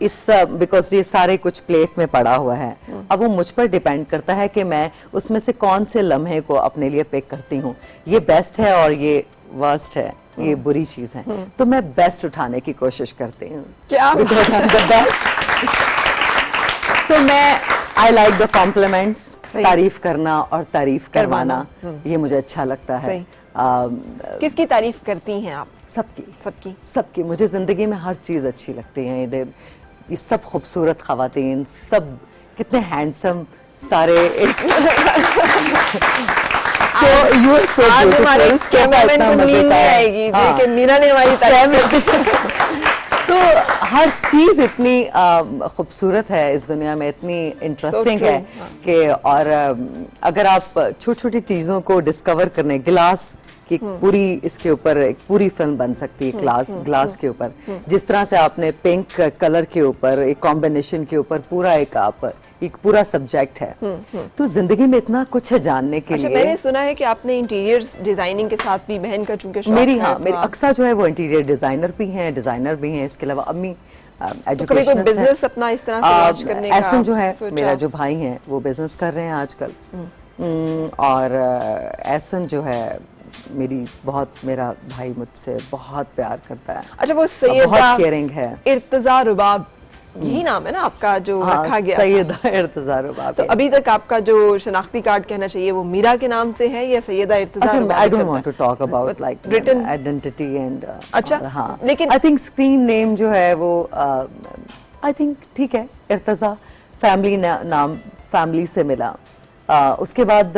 इस बिकॉज ये सारे कुछ प्लेट में पड़ा हुआ है, अब वो मुझ पर डिपेंड करता है कि मैं उसमें से कौन से लम्हे को अपने लिए पिक करती हूँ। ये बेस्ट है और ये वर्स्ट है, ये बुरी चीज है, तो मैं बेस्ट उठाने की कोशिश करती हूँ। क्या? Because I am the best. तो मैं आई लाइक द कॉम्प्लीमेंट्स, तारीफ करना और तारीफ करवाना, ये मुझे अच्छा लगता है। किसकी तारीफ करती हैं आप? सबकी मुझे जिंदगी में हर चीज अच्छी लगती है। ये सब खूबसूरत खवातीन, सब कितने हैंडसम सारे। आज हमारे कैमरामैन को नींद नहीं आएगी कि मीरा ने हमारी तारीफ। तो हर चीज इतनी खूबसूरत है इस दुनिया में, इतनी इंटरेस्टिंग है कि, और अगर आप छोटी छोटी चीजों को डिस्कवर करने, गिलास की पूरी इसके ऊपर एक पूरी फिल्म बन सकती है, ग्लास के ऊपर, जिस तरह से आपने पिंक कलर के ऊपर एक कॉम्बिनेशन के ऊपर पूरा एक पूरा सब्जेक्ट है। तो जिंदगी में इतना कुछ है जानने के लिए। मैंने सुना है कि आपने इंटीरियर्स डिजाइनिंग के साथ भी, बहन का चूंकि शौक मेरी, है, हाँ, मेरी अक्सा जो है वो इंटीरियर डिजाइनर भी हैं, डिजाइनर भी हैं। इसके अलावा अम्मी एजुकेशन, बिजनेस अपना इस तरह से लॉन्च करने का एहसन जो है मेरा जो भाई हैं वो बिजनेस कर रहे हैं आजकल, और एहसन जो है मेरा भाई मुझसे बहुत प्यार करता है। अच्छा, वो सैयदा बहुत केयरिंग है। इर्तिजा रुबाब, यही नाम है ना आपका जो रखा गया? सैयदा इर्तिजा रुबाब। तो अभी तक आपका जो शनाख्ती कार्ड कहना चाहिए वो मीरा के नाम से है या Syeda Irtiza Rubab? I don't want to talk about like written identity and. अच्छा, हाँ, लेकिन आई थिंक स्क्रीन नेम जो है वो आई थिंक ठीक है, इर्तिजा फैमिली नाम, फैमिली से मिला। उसके बाद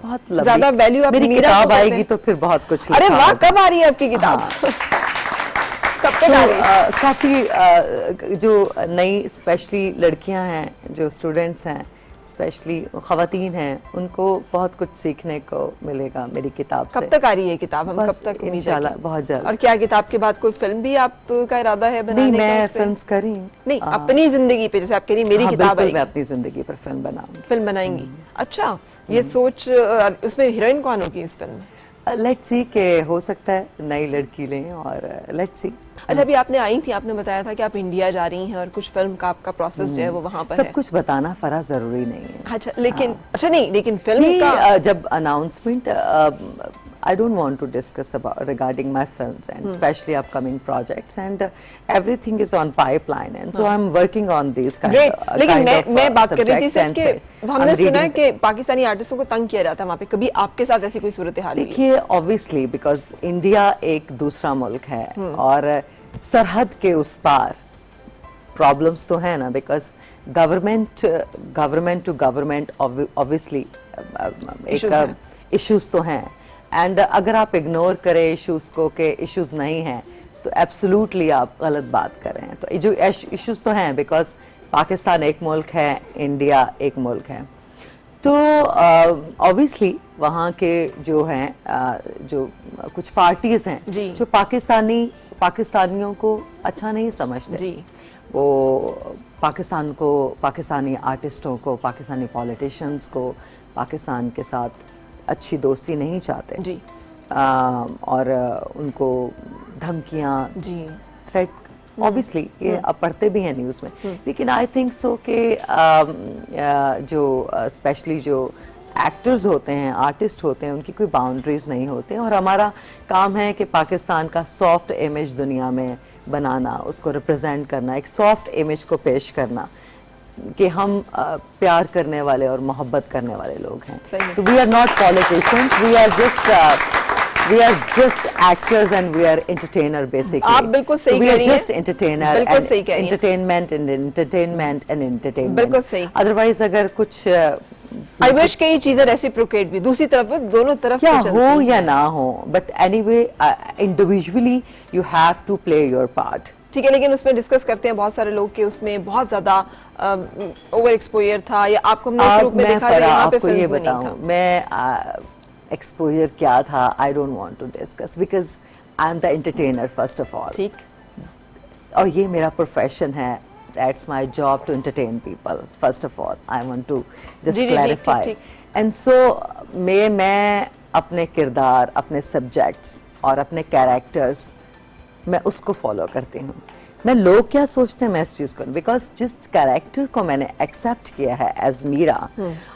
बहुत ज्यादा वैल्यू आप मेरी किताब आएगी तो फिर बहुत कुछ। अरे वाह, कब आ रही है आपकी किताब? कब तक आ रही है? काफी जो नई स्पेशली लड़कियां हैं, जो स्टूडेंट्स हैं, स्पेशली खवातीन हैं, उनको बहुत कुछ सीखने को मिलेगा मेरी किताब से। कब तक आ रही है किताब? हम कब तक? इंशाल्लाह बहुत जल्द। और क्या किताब के बाद कोई फिल्म भी आपका इरादा है बनाने का? नहीं, मैं फिल्म्स कर रही हूँ। नहीं, अपनी जिंदगी पे, जैसे आप कह रही मेरी किताब है, मैं अपनी जिंदगी पर फिल्म बनाएंगी। अच्छा, ये सोच, उसमें हीरोइन कौन होगी इस फिल्म में? लेट्स सी के हो सकता है नई लड़की लें, और लेट्स सी। अच्छा, अभी आपने आई थी, आपने बताया था कि आप इंडिया जा रही हैं और कुछ फिल्म का आपका प्रोसेस जो है वो वहाँ पर है। सब कुछ बताना फराज जरूरी नहीं है। अच्छा, लेकिन अच्छा नहीं, लेकिन फिल्म का जब announcement, I don't want to discuss about regarding my films and especially upcoming projects, and everything is on pipeline, and so I'm working on these kind of लेकिन मैं बात कर रही थी सिर्फ कि हमने सुना है कि पाकिस्तानी आर्टिस्टों को तंग किया जाता है वहाँ पे, कभी आपके साथ ऐसी कोई सूरत हाल? देखिए, ऑब्वियसली बिकॉज इंडिया एक दूसरा मुल्क है और सरहद के उस पार प्रॉब्लम्स तो है ना, because government to government obviously issues तो हैं, एंड अगर आप इग्नोर करें इश्यूज को कि इश्यूज नहीं हैं, तो एब्सोल्युटली आप गलत बात कर रहे हैं। तो ये जो इश्यूज तो हैं, बिकॉज पाकिस्तान एक मुल्क है, इंडिया एक मुल्क है, तो ऑब्वियसली वहाँ के जो हैं जो कुछ पार्टीज हैं जी। जो पाकिस्तानियों को अच्छा नहीं समझते जी। वो पाकिस्तान को, पाकिस्तानी आर्टिस्टों को, पाकिस्तानी पॉलिटिशियंस को पाकिस्तान के साथ अच्छी दोस्ती नहीं चाहते जी। और उनको धमकियाँ, जी। थ्रेट, ऑब्वियसली ये आप पढ़ते भी हैं न्यूज़ में, लेकिन आई थिंक सो कि जो स्पेशली जो एक्टर्स होते हैं, आर्टिस्ट होते हैं, उनकी कोई बाउंड्रीज नहीं होते, और हमारा काम है कि पाकिस्तान का सॉफ्ट इमेज दुनिया में बनाना, उसको रिप्रेजेंट करना, एक सॉफ्ट इमेज को पेश करना कि हम प्यार करने वाले और मोहब्बत करने वाले लोग हैं। तो we are not politicians, we are just actors and we are entertainer basically. आप बिल्कुल सही we कह are रही हैं। just entertainer बिल्कुल and सही कह रही हैं। entertainment and entertainment. बिल्कुल सही। Otherwise अगर कुछ आई विश कई चीजें रेसिप्रोकेट भी दूसरी तरफ दोनों तरफ क्या से हो चलती या हैं। ना हो, but anyway individually you have to play your part. ठीक है, लेकिन उसमें डिस्कस करते हैं बहुत सारे लोग कि उसमें बहुत ज्यादा ओवर एक्सपोजर था, या आपको हमने इस रूप में देखा है, यहाँ पे आपको ये फिल्म्स में नहीं था। बताऊं, मैं एक्सपोजर क्या था, I don't want to discuss because I am the entertainer first of all, ठीक, और ये मेरा प्रोफेशन है, that's my job to entertain people first of all, I want to just जी, क्लैरिफाई। ठीक। एंड सो मैं अपने किरदार, अपने सब्जेक्ट्स और अपने कैरेक्टर्स, मैं उसको फॉलो करती हूँ। मैं लोग क्या सोचते हैं मैं इस चीज़ को, बिकॉज जिस कैरेक्टर को मैंने एक्सेप्ट किया है एज मीरा,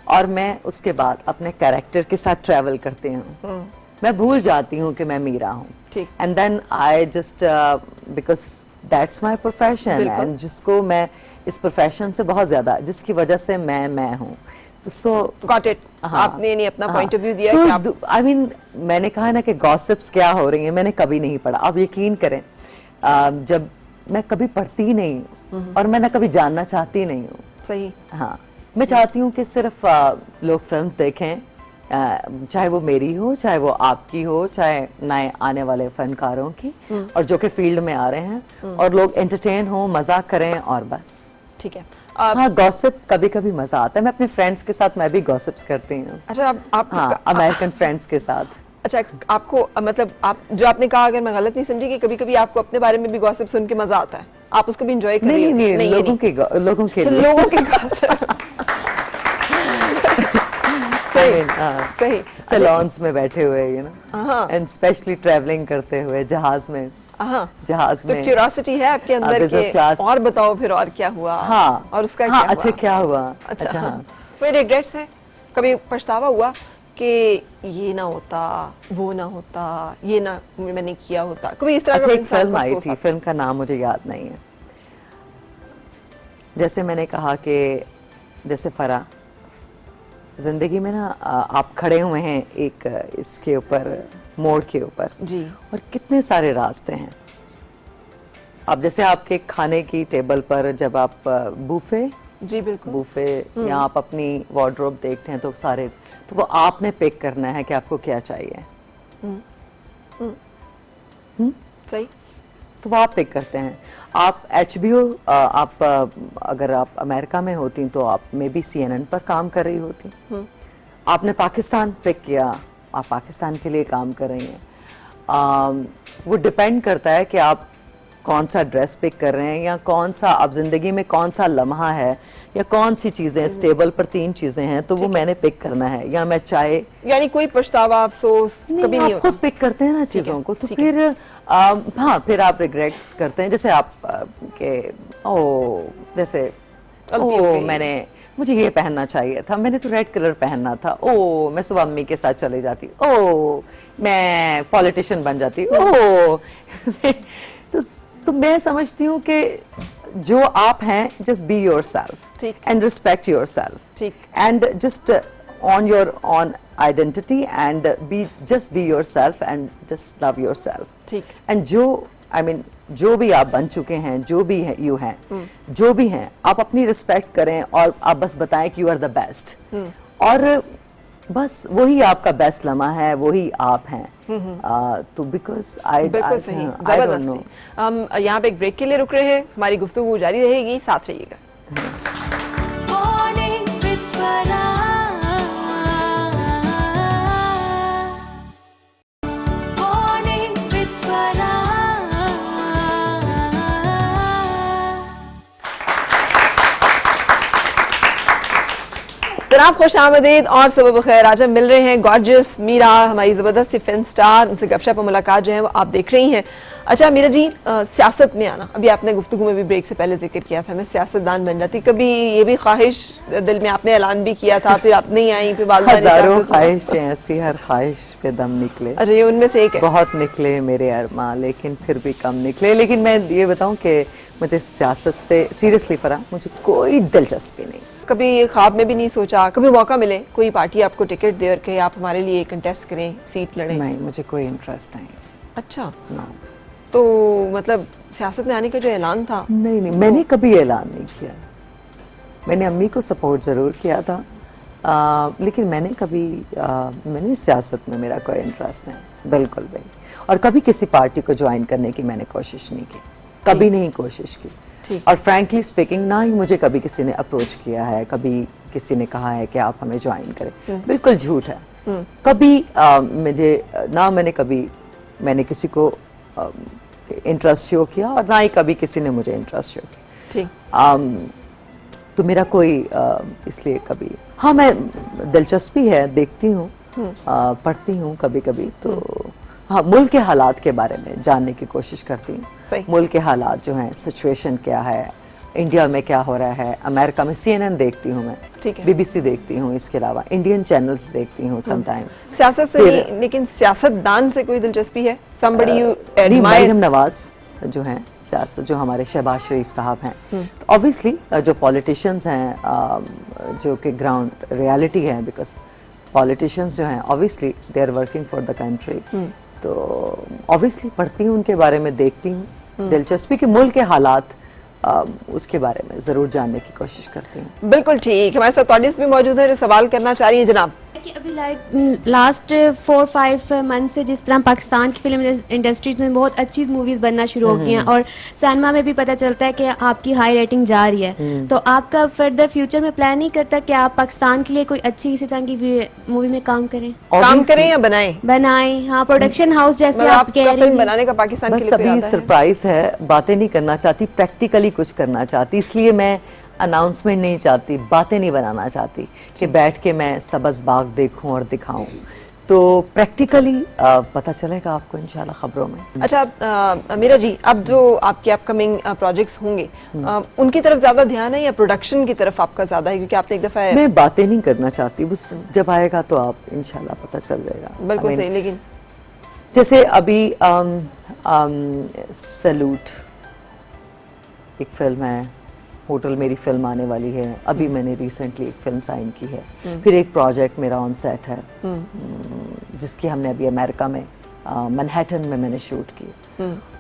और मैं उसके बाद अपने कैरेक्टर के साथ ट्रैवल करती हूँ, मैं भूल जाती हूँ कि मैं मीरा हूँ, ठीक। And then I just because that's my profession, and जिसको मैं इस प्रोफेशन से बहुत ज़्यादा, जिसकी वजह से मैं हूँ, तो सो गॉट इट। आपने नहीं अपना पॉइंट ऑफ व्यू दिया कि आप, आई मीन मैंने कहा ना कि गॉसिप्स क्या हो रही हैं, मैंने कभी नहीं पढ़ा। आप यकीन करें, जब मैं कभी पढ़ती ही नहीं हूँ और मैं ना कभी जानना चाहती नहीं हूँ। सही। हाँ, मैं चाहती हूँ कि सिर्फ लोग फिल्म्स देखें, चाहे वो मेरी हो, चाहे वो आपकी हो, चाहे नए आने वाले फनकारों की, और जो कि फील्ड में आ रहे हैं, और लोग एंटरटेन हो, मजाक करें, और बस। ठीक है। हाँ, गॉसिप कभी कभी मजा आता है, मैं अपने फ्रेंड्स के साथ मैं भी गॉसिप्स करती हूँ। अच्छा, आप हाँ, अमेरिकन फ्रेंड्स के साथ। अच्छा, आपको मतलब आप जो आपने कहा, अगर मैं गलत नहीं समझी, कि कभी कभी आपको अपने बारे में भी गॉसिप सुन के मजा आता है, आप उसको भी एंजॉय कर रही नहीं, हैं? नहीं, लोगों के अच्छा, लिए। लोगों के गॉसिप। सही, सही। सैलून्स में बैठे हुए, यू हाँ। नो, एंड स्पेशली ट्रैवलिंग करते हुए जहाज में। जहाज तो में क्यूरियोसिटी है आपके अंदर business के, class। और बताओ फिर और क्या हुआ? हाँ, और उसका हाँ, क्या अच्छा हुआ? क्या हुआ? अच्छा, हाँ। कोई रिग्रेट्स है? कभी पछतावा हुआ कि ये ना होता, वो ना होता, ये ना मैंने किया होता? कभी इस तरह अच्छा, का एक इंसान फिल्म को आई अफसोस थी, आता? फिल्म का नाम मुझे याद नहीं है। जैसे मैंने कहा कि जैसे फरा जिंदगी में ना, आप खड़े हुए हैं एक इसके ऊपर, मोड़ के ऊपर जी, और कितने सारे रास्ते हैं। अब जैसे आपके खाने की टेबल पर जब आप बूफे जी, बिल्कुल बूफे या आप अपनी वार्डरोब देखते हैं, तो सारे, तो वो आपने पिक करना है कि आपको क्या चाहिए। सही। तो वो आप पिक करते हैं। आप HBO, आप अगर आप अमेरिका में होती तो आप मे बी CNN पर काम कर रही होती, आपने पाकिस्तान पिक किया, आप पाकिस्तान के लिए काम कर रही हैं। वो डिपेंड करता है कि आप कौन सा ड्रेस पिक कर रहे हैं, या कौन सा आप जिंदगी में कौन सा लम्हा है, या कौन सी चीजें इस टेबल पर 3 चीजें हैं, तो वो मैंने पिक करना है। या मैं चाय, यानी कोई पछतावा, अफसोस कभी नहीं आप होता? खुद पिक करते हैं ना चीजों को, तो फिर हाँ, फिर आप रिग्रेट्स करते हैं। जैसे आप के जैसे गलती हो गई। मुझे ये पहनना चाहिए था, मैंने तो रेड कलर पहनना था, मैं सुबह अम्मी के साथ चली जाती, मैं पॉलिटिशियन बन जाती, तो मैं समझती हूँ कि जो आप हैं, जस्ट बी योरसेल्फ, ठीक। एंड रिस्पेक्ट योरसेल्फ, ठीक। And just on your on identity, and just be yourself and just love yourself. ठीक। एंड जो भी आप बन चुके हैं, जो भी है यू हैं, जो भी हैं, आप अपनी रिस्पेक्ट करें, और आप बस बताएं कि यू आर द बेस्ट। और बस वही आपका बेस्ट लम्हा है, वही आप हैं। तो बिकॉज आई बिल्कुल सही, जबरदस्ती। हम यहाँ पे एक ब्रेक के लिए रुक रहे हैं, हमारी गुफ्तगू जारी रहेगी, साथ रहिएगा। Morning with Farah. Morning with Farah. जनाब खुश आमदीद और सुबह बखैर। आज हम मिल रहे हैं गॉर्जियस मीरा, हमारी ज़बरदस्त फिल्म स्टार, उनसे गपशप और मुलाकात जो है वो आप देख रही हैं। अच्छा मीरा जी, सियासत में आना, अभी आपने गुफ्तगू में भी ब्रेक से पहले जिक्र किया था मैं सियासतदान बन जाती, कभी ये भी ख्वाहिश दिल में, आपने ऐलान भी किया था, फिर आप नहीं आई, फिर हजारों ख्वाहिशें ऐसी, हर ख्वाहिश पे दम निकले। अच्छा, ये उनमें से एक है। बहुत निकले मेरे अरमां, लेकिन फिर भी कम निकले। लेकिन मैं ये बताऊं कि मुझे सियासत से सीरियसली फरा मुझे कोई दिलचस्पी नहीं। कभी ये ख्वाब में भी नहीं सोचा, कभी मौका मिले कोई पार्टी आपको टिकट दे और कहे आप हमारे लिए कंटेस्ट करें, सीट लड़ें? नहीं, मुझे कोई इंटरेस्ट नहीं। अच्छा, No. तो मतलब सियासत में आने का जो ऐलान था, नहीं, मैंने कभी ऐलान नहीं किया। मैंने अम्मी को सपोर्ट ज़रूर किया था, लेकिन मैंने सियासत में मेरा कोई इंटरेस्ट नहीं, बिल्कुल भी नहीं। और कभी किसी पार्टी को ज्वाइन करने की मैंने कोशिश नहीं की, कभी नहीं कोशिश की। ठीक। और फ्रैंकली स्पीकिंग, ना ही मुझे कभी किसी ने अप्रोच किया है, कभी किसी ने कहा है कि आप हमें ज्वाइन करें, बिल्कुल झूठ है। कभी मैंने किसी को इंटरेस्ट शो किया और ना ही कभी किसी ने मुझे इंटरेस्ट शो किया। ठीक। तो मेरा कोई इसलिए कभी, हाँ मैं दिलचस्पी है, देखती हूँ, पढ़ती हूँ कभी कभी, तो हाँ मुल्क के हालात के बारे में जानने की कोशिश करती सही। हूँ। मुल्क के हालात जो हैं, सिचुएशन क्या है, इंडिया में क्या हो रहा है, अमेरिका में CNN देखती हूँ मैं, ठीक है। BBC देखती हूँ, इसके अलावा इंडियन चैनल्स देखती हूँ समटाइम। सियासत से नहीं, लेकिन सियासतदान से कोई दिलचस्पी है? somebody you admire? Maryam Nawaz जो हैं, सियासत जो हमारे शहबाज शरीफ साहब हैं, तो ऑब्वियसली जो पॉलिटिशियंस हैं, जो कि ग्राउंड रियलिटी है, बिकॉज पॉलिटिशियंस जो हैं obviously they are working for the country, तो ऑब्वियसली पढ़ती हूँ, उनके बारे में देखती हूँ, दिलचस्पी के मुल्क के हालात उसके बारे में ज़रूर जानने की कोशिश करती हूँ। बिल्कुल ठीक। हमारे साथ ऑडियंस भी मौजूद है जो सवाल करना चाह रही है। जनाब, कि अभी लास्ट 4-5 मंथ से जिस तरह पाकिस्तान की फिल्म इंडस्ट्रीज में बहुत अच्छी मूवीज़ बनना शुरू हो गई हैं और सिनेमा में भी पता चलता है कि आपकी हाई रेटिंग जा रही है, तो आपका फर्दर फ्यूचर में प्लान नहीं करता कि आप पाकिस्तान के लिए कोई अच्छी इसी तरह की मूवी में काम करें? काम करें या बनाएं? हाँ, प्रोडक्शन हाउस जैसे मतलब आप आपका कह रही फिल्म हैं। बनाने का पाकिस्तान के बस लिए कोई अभी इरादा है? सरप्राइज है, बातें नहीं करना चाहती, प्रैक्टिकली कुछ करना चाहती, इसलिए मैं अनाउंसमेंट नहीं चाहती, बातें नहीं बनाना चाहती कि बैठ के मैं सब्ज़ बाग देखूं और दिखाऊं, तो प्रैक्टिकली पता चलेगा आपको इंशाल्लाह खबरों में। अच्छा मीरा जी, अब जो आपके अपकमिंग प्रोजेक्ट्स होंगे, उनकी तरफ ज्यादा ध्यान है या प्रोडक्शन की तरफ आपका ज्यादा है? क्योंकि आपने एक दफा मैं बातें नहीं करना चाहती, बस जब आएगा तो आप इंशाल्लाह पता चल जाएगा। बिल्कुल सही। लेकिन जैसे अभी सैल्यूट एक फिल्म है, होटल मेरी फिल्म आने वाली है, अभी मैंने रिसेंटली एक फिल्म साइन की है, फिर एक प्रोजेक्ट मेरा ऑन सेट है जिसकी हमने अभी अमेरिका में मैनहट्टन में मैंने शूट की,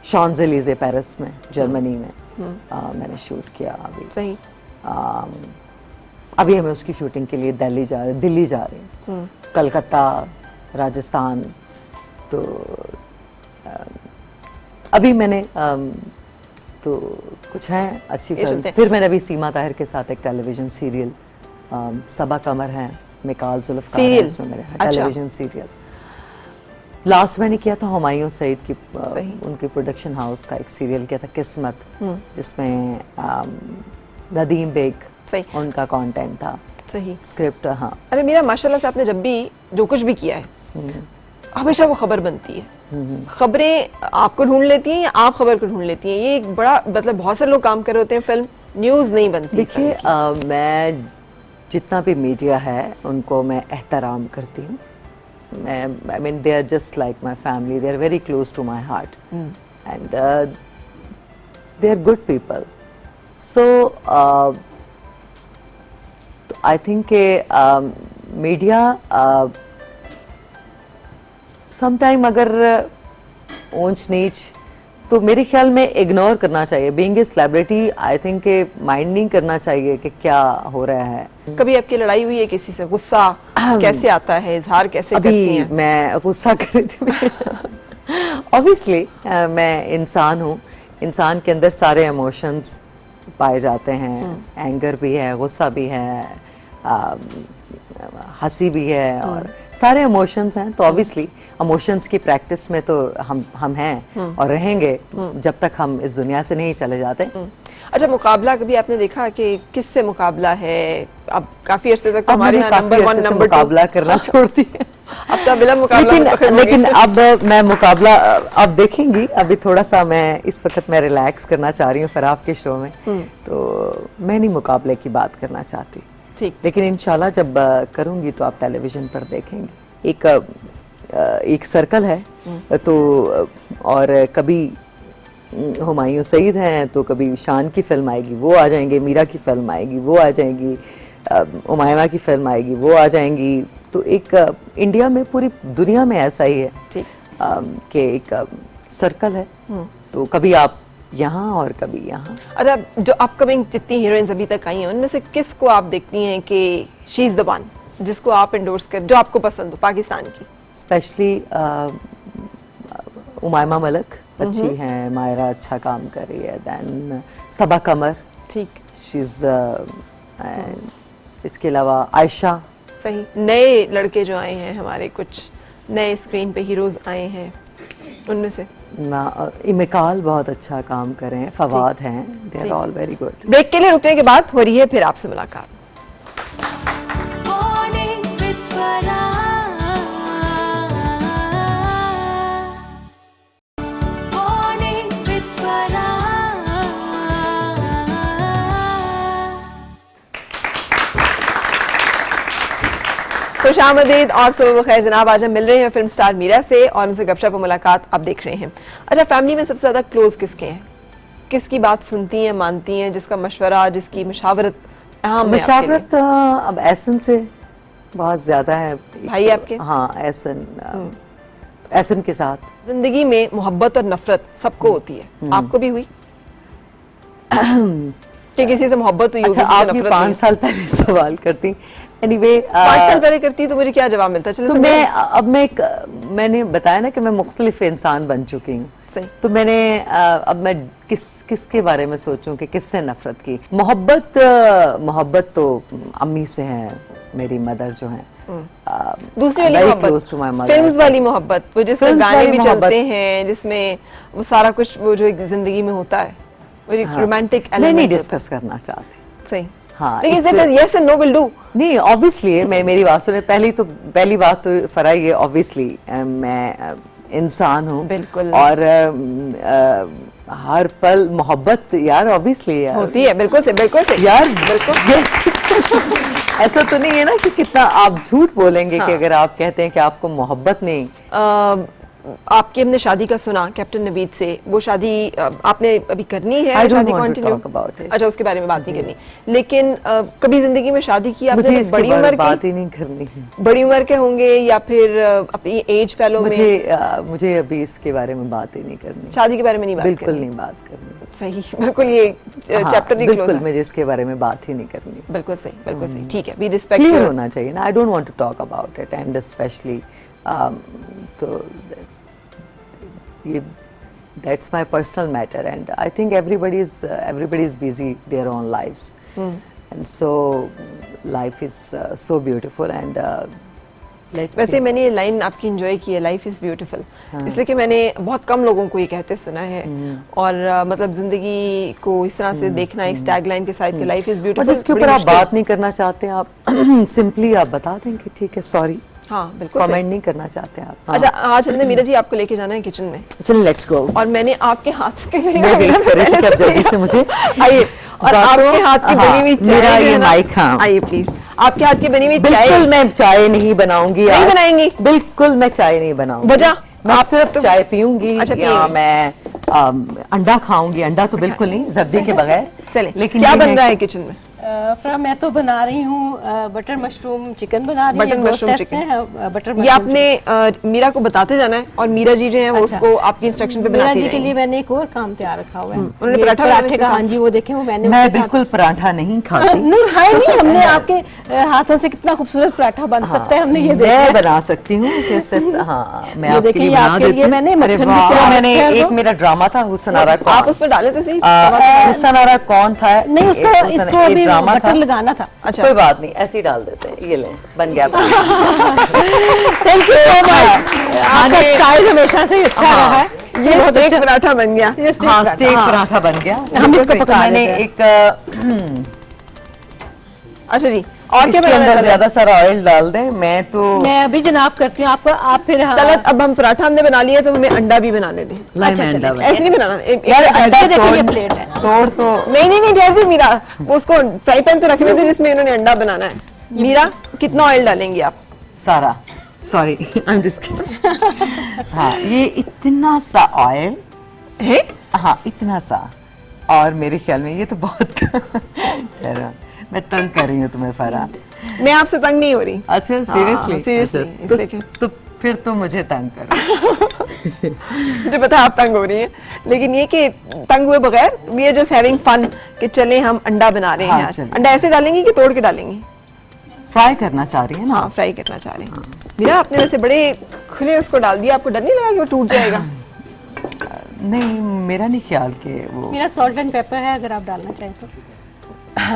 शॉन्ज़ेलीज़े पेरिस में, जर्मनी में मैंने शूट किया अभी। सही। अभी हमें उसकी शूटिंग के लिए दिल्ली जा रही हूँ, कलकत्ता, राजस्थान, तो अभी मैंने तो कुछ हैं अच्छी फिल्म। फिर मैंने अभी सीमा ताहिर के साथ एक टेलीविजन सीरियल, सबा कमर है, मिकाल जुल्फ़कार है इसमें मेरे, टेलीविजन सीरियल। लास्ट मैंने किया था हुमायूं सईद की, उनके प्रोडक्शन हाउस का एक सीरियल किया था, किस्मत, जिसमें नदीम बेग उनका कंटेंट था। सही। स्क्रिप्ट, हाँ। अरे मेरा माशाल्लाह से आपने जब भी जो कुछ भी किया है हमेशा वो खबर बनती है, खबरें आपको ढूंढ लेती हैं या आप खबर को ढूंढ लेती हैं? ये एक बड़ा, मतलब बहुत सारे लोग काम कर रहे होते हैं, फिल्म न्यूज़ नहीं बनती। देखिए, मैं जितना भी मीडिया है उनको मैं एहतराम करती हूँ। मैं I mean they are just like my family, they are very close to my heart and they are good people. So I think के मीडिया समटाइम अगर ऊंच नीच तो मेरे ख्याल में इग्नोर करना चाहिए। Being a celebrity I think के माइंड नहीं करना चाहिए कि क्या हो रहा है। कभी आपकी लड़ाई हुई है किसी से? गुस्सा कैसे आता है, इजहार कैसे करती अभी हैं? मैं गुस्सा कर रही थी। ऑब्वियसली मैं इंसान हूँ, इंसान के अंदर सारे इमोशंस पाए जाते हैं। एंगर भी है, गुस्सा भी है, हंसी भी है, और सारे इमोशंस हैं। तो ऑब्वियसली इमोशंस की प्रैक्टिस में तो हम हैं और रहेंगे जब तक हम इस दुनिया से नहीं चले जाते। अच्छा, मुकाबला कभी आपने देखा कि किससे मुकाबला है? अब काफी अरसे तक तो अब हमारे मैंने यहाँ काफी नंबर 1 अरसे से नंबर 2 मुकाबला करना छोड़ दिया। अब तो बिला मुकाबला लेकिन मुंतखब हो गई। लेकिन अब मैं मुकाबला अब देखेंगी। अभी थोड़ा सा मैं इस वक्त मैं रिलैक्स करना चाह रही हूँ फराब के शो में, तो मैं नहीं मुकाबले की बात करना चाहती। ठीक। लेकिन इंशाल्लाह जब करूंगी तो आप टेलीविजन पर देखेंगे। एक सर्कल है, तो और कभी हुमायूं सईद हैं, तो कभी शान की फिल्म आएगी वो आ जाएंगे, मीरा की फिल्म आएगी वो आ जाएंगी, उमायमा की फिल्म आएगी वो आ जाएंगी। तो एक इंडिया में, पूरी दुनिया में ऐसा ही है ठीक। कि एक सर्कल है। तो कभी आप यहाँ और कभी यहाँ। अच्छा, जो अपकमिंग जितनी हीरोइंस अभी तक आई हैं उनमें से किसको आप देखती हैं कि शी इज द वन, जिसको आप एंडोर्स कर, जो आपको पसंद हो पाकिस्तान की? स्पेशली उमायमा मलिक अच्छी हैं, मायरा अच्छा काम कर रही है, देन सबा कमर, ठीक। शी इज, इसके अलावा आयशा। सही। नए लड़के जो आए हैं हमारे, कुछ नए स्क्रीन पे हीरोज आए हैं, उनमें से? ना, इमिकाल बहुत अच्छा काम कर रहे हैं, फवाद हैं, they are all very good. Break के लिए रुकने के बाद हो रही है फिर आपसे मुलाकात। Morning with Farah. Morning with Farah. खुशामदीद और सुबह खैर जनाब। आज हम मिल रहे हैं फिल्म स्टार मीरा से और उनसे गपशप और मुलाकात आप देख रहे हैं। अच्छा, फैमिली में सबसे ज्यादा क्लोज किसके हैं? किसकी बात सुनती हैं, मानती हैं, जिसका मशवरा, जिसकी मशावरत अहम है आपके लिए? मशावरत अब एहसन से बहुत ज्यादा है। भाई आपके? हाँ, एहसन के साथ। जिंदगी में मोहब्बत और नफरत सबको होती है, आपको भी हुई कि किसी से मोहब्बत हुई? अच्छा, आप ये 5 साल पहले सवाल करती। एनीवे 5 साल पहले करती तो मुझे क्या जवाब मिलता? चलो तो मैंने बताया ना कि मैं मुख्तलिफ इंसान बन चुकी हूँ। सही। तो मैंने अब मैं किसके बारे में सोचूं कि किससे नफरत की? मोहब्बत तो अम्मी से है, मेरी मदर जो है। दूसरी वाली मोहब्बत, फिल्म्स वाली मोहब्बत, वो जिसमें गाने भी चलते हैं, जिसमें वो सारा कुछ वो जो एक जिंदगी में होता है, वो एक रोमांटिक एलिमेंट नहीं डिस्कस करना चाहते। सही। हाँ, लेकिन फिर yes and no will do. नहीं, ऑब्वियसली मैं मेरी बात सुने। पहली बात तो फरा ये, ऑब्वियसली मैं इंसान हूँ बिल्कुल। और हर पल मोहब्बत यार ऑब्वियसली यार होती है। बिल्कुल से, बिल्कुल से यार, बिल्कुल। ऐसा तो नहीं है ना कि कितना आप झूठ बोलेंगे कि अगर आप कहते हैं कि आपको मोहब्बत नहीं। आपकी हमने शादी का सुना कैप्टन नवीद से, वो शादी आपने अभी करनी है? I don't शादी want to continue? talk about it. अच्छा, उसके बारे में बात नहीं करनी। लेकिन कभी जिंदगी में शादी की आपने? मुझे इसके बड़ी बारे उम्र में बात की? ही नहीं करनी है। बड़ी उम्र के होंगे या फिर अपनी एज फेलो में? मुझे अभी इसके बारे में बात ही नहीं करनी। शादी के बारे में नहीं बात बिल्कुल करनी? नहीं बात करनी। सही, बिल्कुल। ये हाँ, चैप्टर ही क्लोज बिल्कुल है। मुझे इसके बारे में बात ही नहीं करनी। बिल्कुल सही, बिल्कुल सही। ठीक है, वी रिस्पेक्ट क्लियर होना चाहिए ना। I don't want to talk about it, and specially तो ये that's my personal matter, and I think everybody's busy their own lives, and so life is so beautiful, and let's वैसे see. मैंने ये line आपकी enjoy की है, life is beautiful, इसलिए कि मैंने बहुत कम लोगों को ये कहते सुना है। और मतलब जिंदगी को इस तरह से देखना, इस टैगलाइन के साथ कि लाइफ इज और ब्यूटीफुल। जिसके ऊपर आप बात नहीं करना चाहते, आप सिंपली आप बता दें कि ठीक है, सॉरी, हाँ बिल्कुल सही। कमेंट नहीं करना चाहते आप। हाँ। अच्छा, आज हमने मीरा जी आपको लेके जाना है किचन में, चलिए लेट्स गो। और मैंने आपके हाथ के मैं वेट कर रही थी, अब जल्दी से मुझे आइए, और आपके हाथ की बनी हुई चाय मेरा जो है ये ना- माइक, हाँ आइए प्लीज, आपके हाथ की बनी हुई चाय। बिल्कुल मैं चाय नहीं बनाऊंगी। नहीं आज। बनाएंगी? बिल्कुल मैं चाय नहीं बनाऊंगी। वजह? मैं आप सिर्फ तो- चाय पीऊंगी, अच्छा, या पिएंगी। मैं अंडा खाऊंगी। अंडा तो बिल्कुल नहीं, जर्दी के बगैर। चले, लेकिन क्या ये बन रहा है किचन में? फरा मैं तो बना रही हूँ बटर मशरूम चिकन बना रही बटर हूँ मशरूम चिकन बटर ये आपने मीरा को बताते जाना है और मीरा जी जो है वो अच्छा। उसको आपकी इंस्ट्रक्शन पे मीरा बनाती जी के लिए रहेंगी। मैंने एक और काम तैयार रखा हुआ है उन्होंने ये पराठा बनाने पराठे के का साथ- हाँ जी वो देखे वो मैंने मैं उसके साथ- बिल्कुल पराठा नहीं खाती। नहीं खाए नहीं हमने आपके हाथों से कितना खूबसूरत पराठा बन सकता है हमने ये देखा मैं है। बना सकती हूँ हाँ मैं ये आपके देखिए, लिए ये बना आपके देती लिए हूँ। मैंने अरे मक्खन भी वाह, तैयार मैंने रखा है एक तो। मेरा ड्रामा था हुसनारा कौन। आप उसमें डाले तो सही। हुसनारा कौन था नहीं उसको एक इसको एक अभी ड्रामा बटर था। लगाना था अच्छा। कोई बात नहीं ऐसे ही डाल देते हैं। ये ले बन गया थैंक यू सो मच आपका स्टाइल हमेशा से ही अच्छा हाँ। रहा है ये बहुत स्टेक अच्छा- पराठा बन गया। ये स्टेक हाँ पराठा, स्टेक हाँ। पराठा बन गया। हम इसको तो पका मैंने लेते हैं। एक अच्छा जी और क्या इसके बनाना अंदर है? ज्यादा सारा ऑयल डाल दें। मैं तो मैं अभी जनाब करती हूँ आपको आप फिर हाँ। तलत अब हम पराठा हमने बना लिया तो हमें अंडा भी बनाने दें। लाई अच्छा, मैं चलिए, अंडा ऐसे नहीं बनाना यार अंडा देखो, ये तोड़ प्लेट है। तोड़ तो नहीं ठहर जी मीरा वो उसको फ्राई पैन तो रखने थे जिसमें इन्होंने अंडा बनाना है। मीरा कितना ऑयल डालेंगी आप? सारा सॉरी आई एम जस्ट हाँ ये इतना सा ऑयल है हाँ इतना सा और मेरे ख्याल में ये तो बहुत ठहरा मैं तंग कर रही हूँ तुम्हें फरा। मैं आपसे तंग नहीं हो रही। अच्छा सीरियसली seriously, इसलिए क्यों? तो फिर तो मुझे तंग करो। मुझे पता है आप तंग हो रही हैं लेकिन ये कि तंग हुए बगैर we are just having fun कि चले हम अंडा बना रहे हाँ, हैं आज। चलिए। अंडा ऐसे डालेंगी कि तोड़ के डालेंगी? फ्राई करना चाह रही है ना। हाँ फ्राई करना चाह रहे हैं। मीरा आपने वैसे बड़े खुले उसको डाल दिया आपको डर नहीं लगा कि वो टूट जाएगा? नहीं मेरा नहीं ख्याल कि वो मेरा सॉल्ट एंड पेपर है अगर आप डालना चाहें तो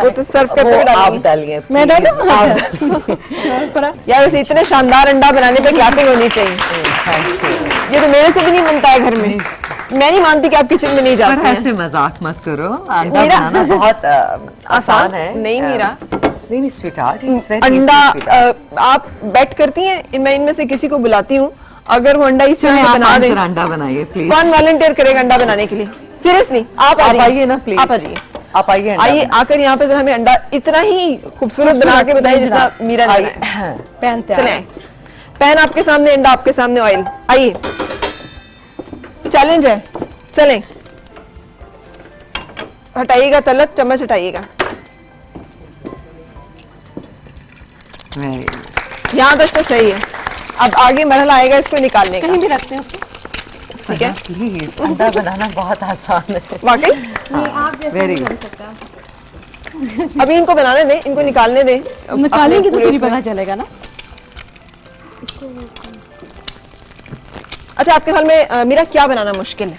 वो तो सर्व वो करके आप डालेंगी। डालिए मैं डालूं? please, आप डालिए। फरा यार वैसे इतने शानदार अंडा बनाने पे क्लैपिंग होनी चाहिए। Thank you। ये तो मेरे से भी नहीं बनता है घर में। मैं नहीं मानती कि आप किचन में नहीं पर जाते हैं। ऐसे मजाक मत करो। अंडा मीरा- बनाना बहुत आसान है। नहीं, मीरा। नहीं नहीं स्वीटहार्ट इट्स वेरी अंडा आप बेट करती हैं मैं इनमें से किसी को बुलाती हूँ अगर वो अंडा इस तरह से बना दे। अंडा बनाइए प्लीज। कौन वॉलंटियर करेगा अंडा बनाने के लिए? सीरियसली आप आप आइए ना प्लीज। आप आइए आप आइए अंडा आइए बनाइए। आकर यहाँ पे जरा हमें अंडा इतना ही खूबसूरत बना के बताइए जितना मीरा ने आइए। बनाया है। पैन चले तैयार आए। पैन आपके सामने अंडा आपके सामने ऑयल। आइए चैलेंज है चलें। हटाइएगा तलत चम्मच हटाइएगा। Very good। यहाँ तक तो सही है। अब आगे मरहला आएगा इसको निकालने का। कहीं भी रखते हैं उसको ठीक है प्लीज अंडा बनाना बहुत आसान है। वाकई वेरी गुड। अभी इनको बनाने दें इनको निकालने दें। निकालेंगे अपने तो पूरे फिर ही उसमें। पता चलेगा ना। अच्छा आपके ख्याल में मीरा क्या बनाना मुश्किल है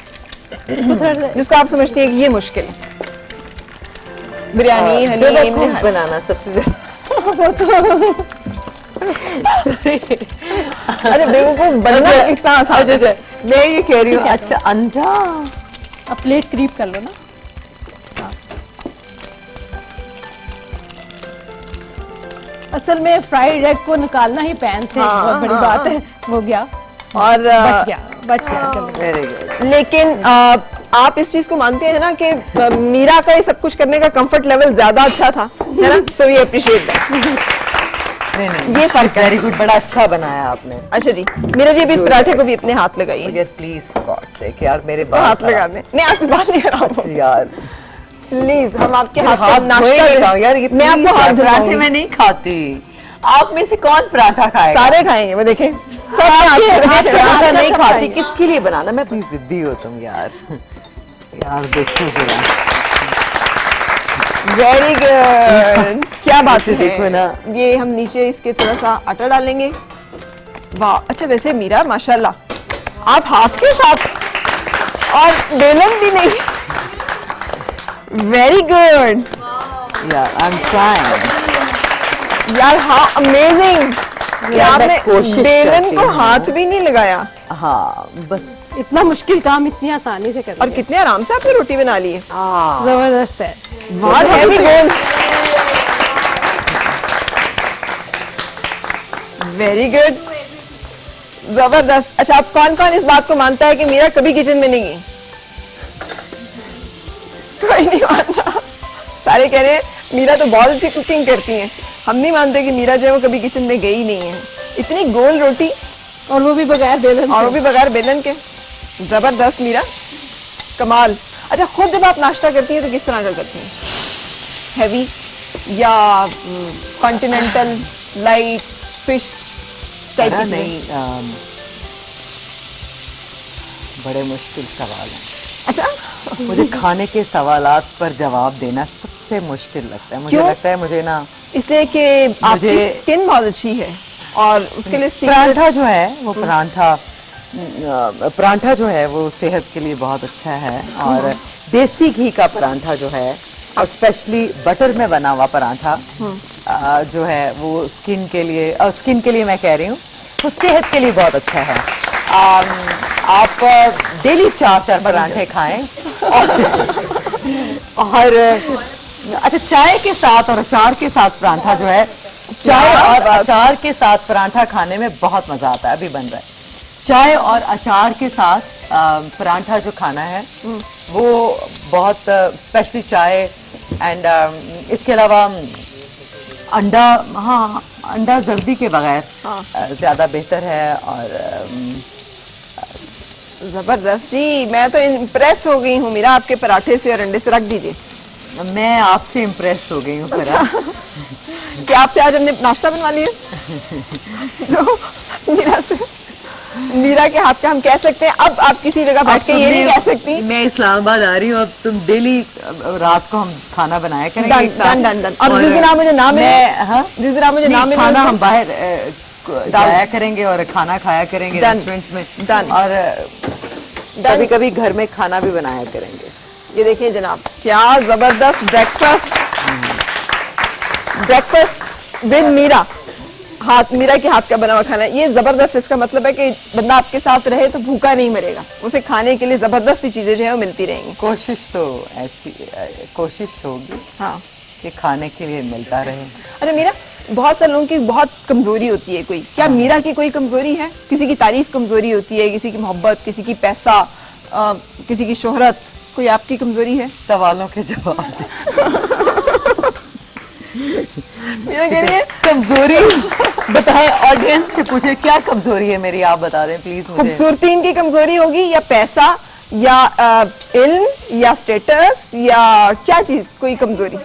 इसको थोड़ा सा- जिसको आप समझती हैं कि ये मुश्किल है? बिरयानी हलीम बेवकूफ निहाल। बनाना सबसे ज्यादा। अरे बेवकूफ बनना इतना आसान है। मैं ये कह रही हूँ अच्छा अंडा अब प्लेट करीब कर लो ना। असल में फ्राइड एग को निकालना ही पैन से हाँ, बहुत बड़ी बात है। हो गया और बच गया चलो। Very good. लेकिन आप इस चीज को मानते हैं ना कि मीरा का ये सब कुछ करने का कंफर्ट लेवल ज्यादा अच्छा था है ना? So we appreciate that. नहीं नहीं ये फर्क है। वेरी गुड बड़ा अच्छा बनाया आपने। अच्छा जी मीरा जी भी इस पराठे को भी अपने हाथ लगाइए। यार प्लीज फॉर गॉड सेक यार मेरे तो हाथ बाल लगा दें। नहीं आपकी बात नहीं कर रहा हूँ। यार प्लीज हम आपके फिर हाथ का हाथ नाश्ता धोएंगे दें। कहाँ? यार ये मैं आपको हाथ पराठे धुलाऊंगी। में नहीं खाती। आप में से कौन पराठा खाएगा? सारे खाएंगे वो देखें सब आप पराठा आपके नहीं खाती किसके लिए बनाना? मैं इतनी जिद्दी हो तुम यार। यार देखो जरा वेरी गुड क्या बात ऐसे है। देखो ना। ये हम नीचे इसके थोड़ा सा आटा डालेंगे। वाह अच्छा वैसे मीरा माशाल्लाह आप हाथ के साथ और बेलन भी नहीं। वेरी गुड यार आई एम ट्राइंग। यार हाँ अमेजिंग। यार, मैं आपने कोशिश बेलन करती को हूँ। हाथ भी नहीं लगाया हाँ बस इतना मुश्किल काम इतनी आसानी से कर और कितने आराम से आपने रोटी बना ली है। जबरदस्त है। बहुत हैवी गोल। वेरी गुड जबरदस्त। अच्छा आप कौन कौन इस बात को मानता है कि मीरा कभी किचन में नहीं गई? कोई नहीं मानता। सारे कह रहे हैं मीरा तो बहुत अच्छी कुकिंग करती हैं। हम नहीं मानते कि मीरा जो है वो कभी किचन में गई नहीं है। इतनी गोल रोटी और वो भी बगैर बेलन और वो से। भी बगैर बेलन के। जबरदस्त मीरा कमाल। अच्छा खुद जब आप नाश्ता करती हैं तो किस तरह का करती हैं? हैवी या कॉन्टिनेंटल लाइट फिश टाइप पता की चीजें? नहीं, बड़े मुश्किल सवाल हैं। अच्छा, मुझे खाने के सवालात पर जवाब देना सबसे मुश्किल लगता है। मुझे क्यों? लगता है मुझे ना इसलिए कि आपकी स्किन बहुत अच्छी है और उसके लिए परांठा जो है वो परांठा जो है वो सेहत के लिए बहुत अच्छा है। और देसी घी का परांठा जो है और स्पेशली बटर में बना हुआ परांठा जो है वो स्किन के लिए मैं कह रही हूँ वो सेहत के लिए बहुत अच्छा है। आप डेली 4 परांठे खाएं और अच्छा, चाय के साथ और अचार के साथ परांठा जो है, चाय और अचार के साथ परांठा खाने में बहुत मजा आता है। अभी बन रहा है। चाय और अचार के साथ परांठा जो खाना है वो बहुत स्पेशली चाय एंड इसके अलावा अंडा, हाँ अंडा जर्दी के बगैर ज्यादा बेहतर है। और जबरदस्त जी, मैं तो इम्प्रेस हो गई हूँ मीरा आपके पराठे से और अंडे से। रख दीजिए। मैं आपसे इम्प्रेस हो गई हूँ कि आपसे आज हमने नाश्ता बनवा लिया जो मीरा के हाथ का हम कह सकते हैं। अब आप किसी जगह बैठ के ये नहीं कह सकती। मैं इस्लामाबाद आ रही हूँ, अब तुम डेली रात को हम खाना बनाया करेंगे एक साथ। डन। और जिस दिन आप मुझे ना मिले, जिस दिन आप मुझे ना मिले, खाना हम बाहर जाया करेंगे और खाना खाया करेंगे रेस्टोरेंट्स में। डन। और कभी कभी घर में खाना भी बनाया करेंगे। ये देखिए जनाब, क्या जबरदस्त ब्रेकफास्ट विद मीरा। मीरा के हाथ का बना हुआ खाना, ये जबरदस्त। इसका मतलब है कि बंदा आपके साथ रहे तो भूखा नहीं मरेगा, उसे खाने के लिए जबरदस्त चीजें जो है वो मिलती रहेंगी। कोशिश होगी हाँ, कि खाने के लिए मिलता रहे। अरे मीरा, बहुत सारे लोगों की बहुत कमजोरी होती है। कोई क्या मीरा की कोई कमजोरी है? किसी की तारीफ कमजोरी होती है, किसी की मोहब्बत, किसी की पैसा, किसी की शोहरत। कोई आपकी कमजोरी है? सवालों के जवाब मीरा कह रही है कमजोरी बताएं, ऑडियंस से पूछे क्या कमजोरी है मेरी, आप बता दें प्लीज मुझे। खूबसूरती इनकी कमजोरी होगी, या पैसा, या इल्म, या स्टेटस, या क्या चीज? कोई कमजोरी?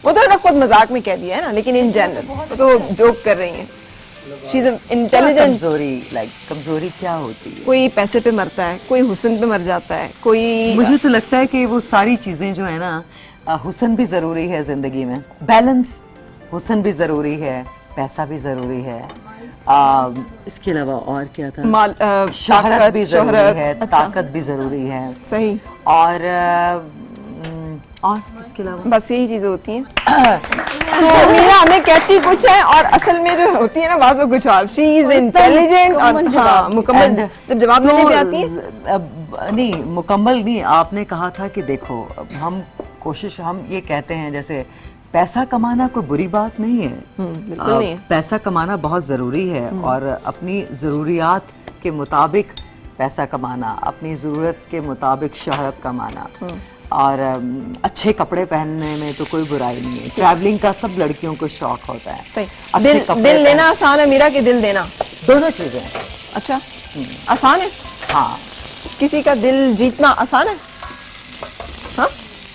वो तो ना खुद मजाक में कह दिया है ना, लेकिन इन जनरल तो जोक कर रही हैं। She is intelligent. कमजोरी क्या होती है? कोई पैसे पे मरता है, कोई हुस्न पे मर जाता है, कोई। मुझे तो लगता है कि वो सारी चीजें जो है ना, हुस्न भी जरूरी है जिंदगी में, बैलेंस। हुस्न भी जरूरी है, पैसा भी जरूरी है, इसके अलावा और क्या था? शोहरत भी जरूरी है, ताकत भी जरूरी है। सही। और इसके अलावा बस यही चीजें होती हैं। तो मीरा हमें कहती कुछ है और असल में जो होती है ना बात में कुछ और। शी इज इंटेलिजेंट और हाँ, मुकम्मल जब जवाब देने पे आती है। नहीं, मुकम्मल नहीं। आपने कहा था कि देखो हम ये कहते हैं जैसे पैसा कमाना कोई बुरी बात नहीं है। बिल्कुल नहीं है। पैसा कमाना बहुत ज़रूरी है और अपनी ज़रूरियात के मुताबिक पैसा कमाना, अपनी ज़रूरत के मुताबिक शोहरत कमाना और अच्छे कपड़े पहनने में तो कोई बुराई नहीं है। ट्रैवलिंग का सब लड़कियों को शौक होता है। सही। दिल लेना आसान है मीरा, के दिल देना? दोनों चीज़ें। अच्छा, आसान है? हाँ। किसी का दिल जीतना आसान है? हाँ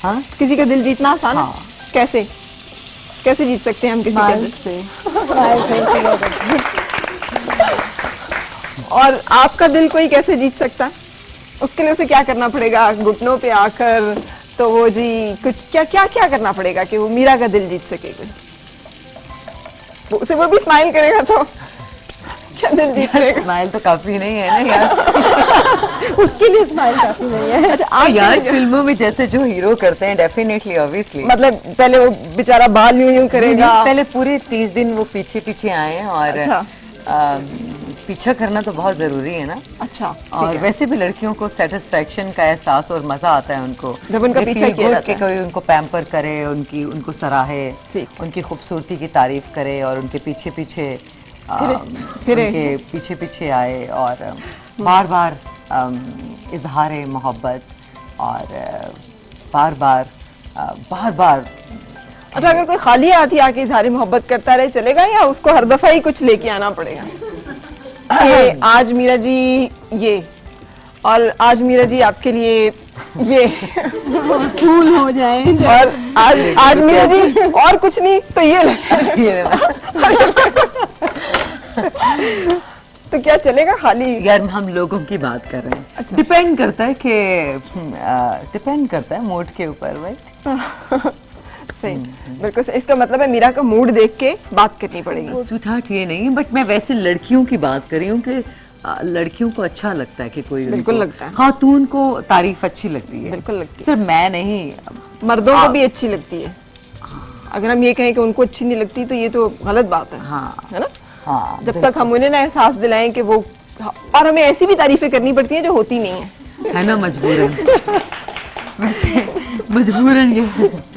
हाँ, किसी का दिल जीतना आसान है? हाँ। कैसे जीत सकते हैं हम किसी का दिल? और आपका दिल कोई कैसे जीत सकता है? उसके लिए उसे क्या करना पड़ेगा? घुटनों पे आकर तो वो जी कुछ क्या करना पड़ेगा कि वो मीरा का दिल जीत सके? उसे वो भी स्माइल करेगा तो क्या दिल जीत लेगा? स्माइल तो काफी नहीं है ना यार। उसके लिए स्माइल काफी नहीं है। अच्छा, आप यार फिल्मों में जैसे जो हीरो करते हैं डेफिनेटली ऑब्वियसली, मतलब पहले वो बेचारा बाल यूं करेगा, पहले पूरे 30 दिन वो पीछे आए और अच्छा। पीछा करना तो बहुत जरूरी है ना। अच्छा, और वैसे भी लड़कियों को सेटिस्फेक्शन का एहसास और मजा आता है उनको जब उनका पीछा किया जाता है। कोई उनको पैम्पर करे, उनको सराहे, उनकी खूबसूरती की तारीफ करे और उनके पीछे उनके पीछे आए और बार बार इजहार मोहब्बत और बार बार। अच्छा, अगर कोई खाली हाथ ही आके इजहार मोहब्बत करता रहे चलेगा, या उसको हर दफा ही कुछ लेके आना पड़ेगा? कि आज मीरा जी ये, और आज मीरा जी आपके लिए ये फूल हो जाए। और आज मीरा जी और कुछ नहीं तो ये ये तो क्या चलेगा खाली? यार हम लोगों की बात कर रहे हैं। डिपेंड करता है कि डिपेंड करता है मूड के ऊपर भाई। सही, बिल्कुल सही। इसका मतलब है मीरा का मूड देख के बात करनी पड़ेगी। स्वीटहार्ट ये नहीं, बट मैं वैसे लड़कियों की बात कर रही हूँ कि लड़कियों को अच्छा लगता है कि कोई बिल्कुल उनको- लगता है। खातून को तारीफ अच्छी लगती है। बिल्कुल लगती है। सिर्फ मैं नहीं, मर्दों को भी अच्छी लगती है। अगर हम ये कहें कि उनको अच्छी नहीं लगती तो ये तो गलत बात है। हाँ है ना? हाँ जब तक हम उन्हें ना एहसास दिलाएं कि वो, और हमें ऐसी भी तारीफें करनी पड़ती हैं जो होती नहीं है है ना, मजबूरन। वैसे मजबूरन ये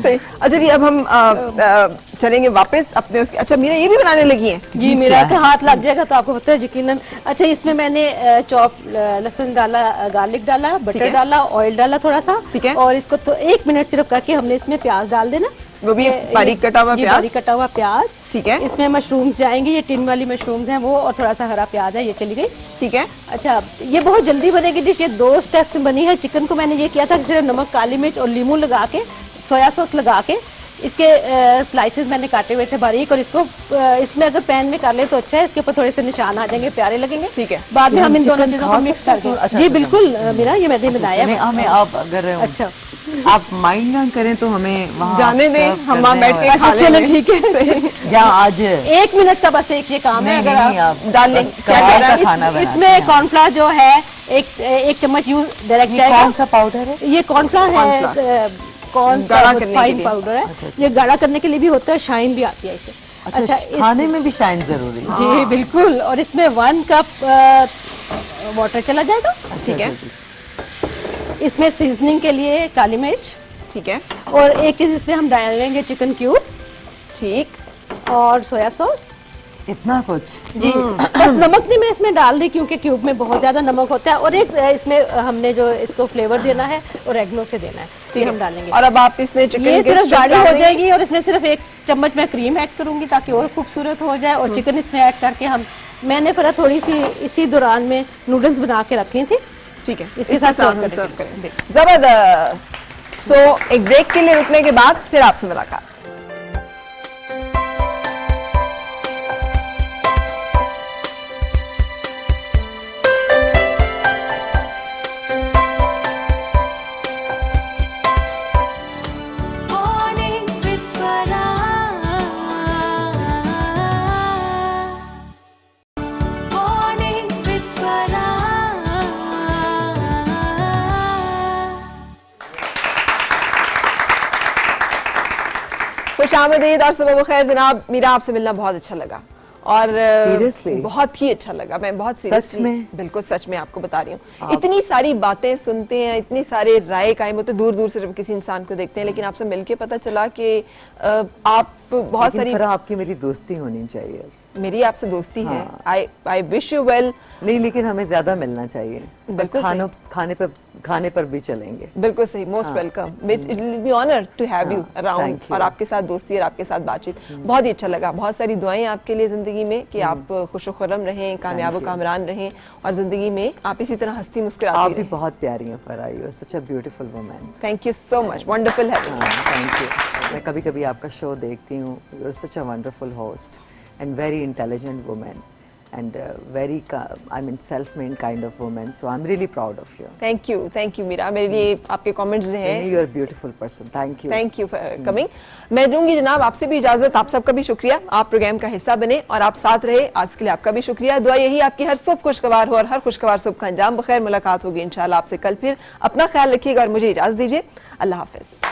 सही। अच्छा जी, अब हम चलेंगे वापस अपने उसके। अच्छा मीरा ये भी बनाने लगी हैं? जी, मेरा का हाथ लग जाएगा तो आपको पता है यकीनन। अच्छा, इसमें मैंने चॉप लहसुन डाला, गार्लिक डाला, ठीक बटर है। डाला, ऑयल डाला थोड़ा सा। ठीक है। और इसको तो 1 मिनट सिर्फ करके हमने इसमें प्याज डाल देना। वो भी ये बारीक कटा हुआ ये प्याज? बारीक कटा हुआ प्याज। ठीक है। इसमें मशरूम्स जाएंगे, ये टिन वाली मशरूम्स हैं वो, और थोड़ा सा हरा प्याज है, ये चली गई। ठीक है। अच्छा, ये बहुत जल्दी बनेगी डिश। ये 2 स्टेप्स में बनी है। चिकन को मैंने ये किया था कि सिर्फ नमक, काली मिर्च और लीमू लगा के, सोया सॉस लगा के, इसके स्लाइसेस मैंने काटे हुए थे बारीक। और इसको इसमें अगर पैन में कर ले तो अच्छा है, इसके ऊपर थोड़े से निशान आ जाएंगे, प्यारे लगेगे। ठीक है। बाद में हम इन दोनों चिकन चीजों खा को मिक्स सकते हैं करके। तो? अच्छा, जी अच्छा। बिल्कुल मेरा ये मैंने बनाया नहीं, है। हमें आप अगर अच्छा, आप माइंड ना करें तो हमें वहाँ जाने दें, serve हम वहाँ करना है बैठ के और- खा अच्छा चलो लेंगे। ठीक है। या आज 1 मिनट का बस एक ये काम है। नहीं अगर नहीं, आप डाल लें। बस क्या कढ़ाई डालना का है? खाना बनाते इसमें हैं। कॉर्नफ्लावर जो है एक चम्मच यूज डायरेक्ट ये जाएगा। कौन सा पाउडर है? ये कॉर्नफ्लावर है, कौन सा गाढ़ा करने के फाइन लिए। पाउडर है। ये गाढ़ा करने के लिए भी होता है, शाइन भी आती है इससे। अच्छा, खाने में भी शाइन जरूरी है। जी बिल्कुल। और इसमें 1 कप वाटर चला जाएगा। ठीक है। इसमें सीजनिंग के लिए काली मिर्च, ठीक है। और एक चीज इसमें हम डालेंगे चिकन क्यूब ठीक। और सोया सॉस। इतना कुछ? जी, बस नमक नहीं मैं इसमें डाल दी क्योंकि क्यूब में बहुत ज्यादा नमक होता है। और एक इसमें हमने जो इसको फ्लेवर देना है और रेगनो से देना है, ठीक हम है। डालेंगे। और अब आप इसमें चिकन ये के सिर्फ strips गाढ़ी डाल हो देंगे? जाएगी। और इसमें सिर्फ 1 चम्मच मैं क्रीम ऐड करूंगी ताकि और खूबसूरत हो जाए। और चिकन इसमें ऐड करके मैंने फिर थोड़ी सी इसी दौरान में नूडल्स बना के रखे थे। ठीक है, इसके साथ सर्व हम करेंगे। सर्व करेंगे। जबरदस्त। सो एक ब्रेक के लिए रुकने के बाद फिर आपसे मुलाकात। Morning with Farah. Morning with Farah. खुश आमदीद और सुबह बखैर जनाब। मीरा, आपसे मिलना बहुत अच्छा लगा और Seriously? बहुत ही अच्छा लगा। मैं बहुत सच seriously- में? बिल्कुल सच में आपको बता रही हूँ। इतनी सारी बातें सुनते हैं, इतनी सारे राय कायम होते, दूर दूर से जब किसी इंसान को देखते हैं, लेकिन आपसे मिलके पता चला कि आप बहुत सारी, लेकिन आपकी मेरी दोस्ती होनी चाहिए। मेरी आपसे दोस्ती है। I wish you well. नहीं, लेकिन हमें ज्यादा मिलना चाहिए। बिल्कुल सही। खाने पर भी चलेंगे। बिल्कुल सही। Most welcome. It will be honour to have you around. thank you. और आपके साथ दोस्ती और आपके साथ बातचीत बहुत ही अच्छा लगा। बहुत सारी दुआएं आपके लिए जिंदगी में कि आप खुशो-खुर्रम रहें, कामयाब you. कामरान रहें और जिंदगी में आप इसी तरह हंसती आप मुस्कुराती भी रहें। बहुत प्यारी हैं Farah, you are such a beautiful woman. Thank you so much. Wonderful having you. Thank you. मैं कभी कभी आपका शो देखती हूँ। You are such a wonderful host and very intelligent woman and very self-made kind of woman, so I'm really proud of you. Thank you Meera. मेरे लिए आपके comments जो हैं, You are a beautiful person. Thank you. Thank you for coming. मैं दूंगी जनाब आपसे भी इजाजत। आप सबका भी शुक्रिया, आप प्रोग्राम का हिस्सा बने और आप साथ रहे, आज के लिए आपका भी शुक्रिया। दुआ यही आपकी हर सुबह खुशगवार हो और हर खुशगवार सुबह का अंजाम बखैर। मुलाकात होगी इंशाल्लाह आपसे कल। फिर अपना ख्याल रखिएगा और मुझे इजाजत दीजिए। अल्लाह हाफिज।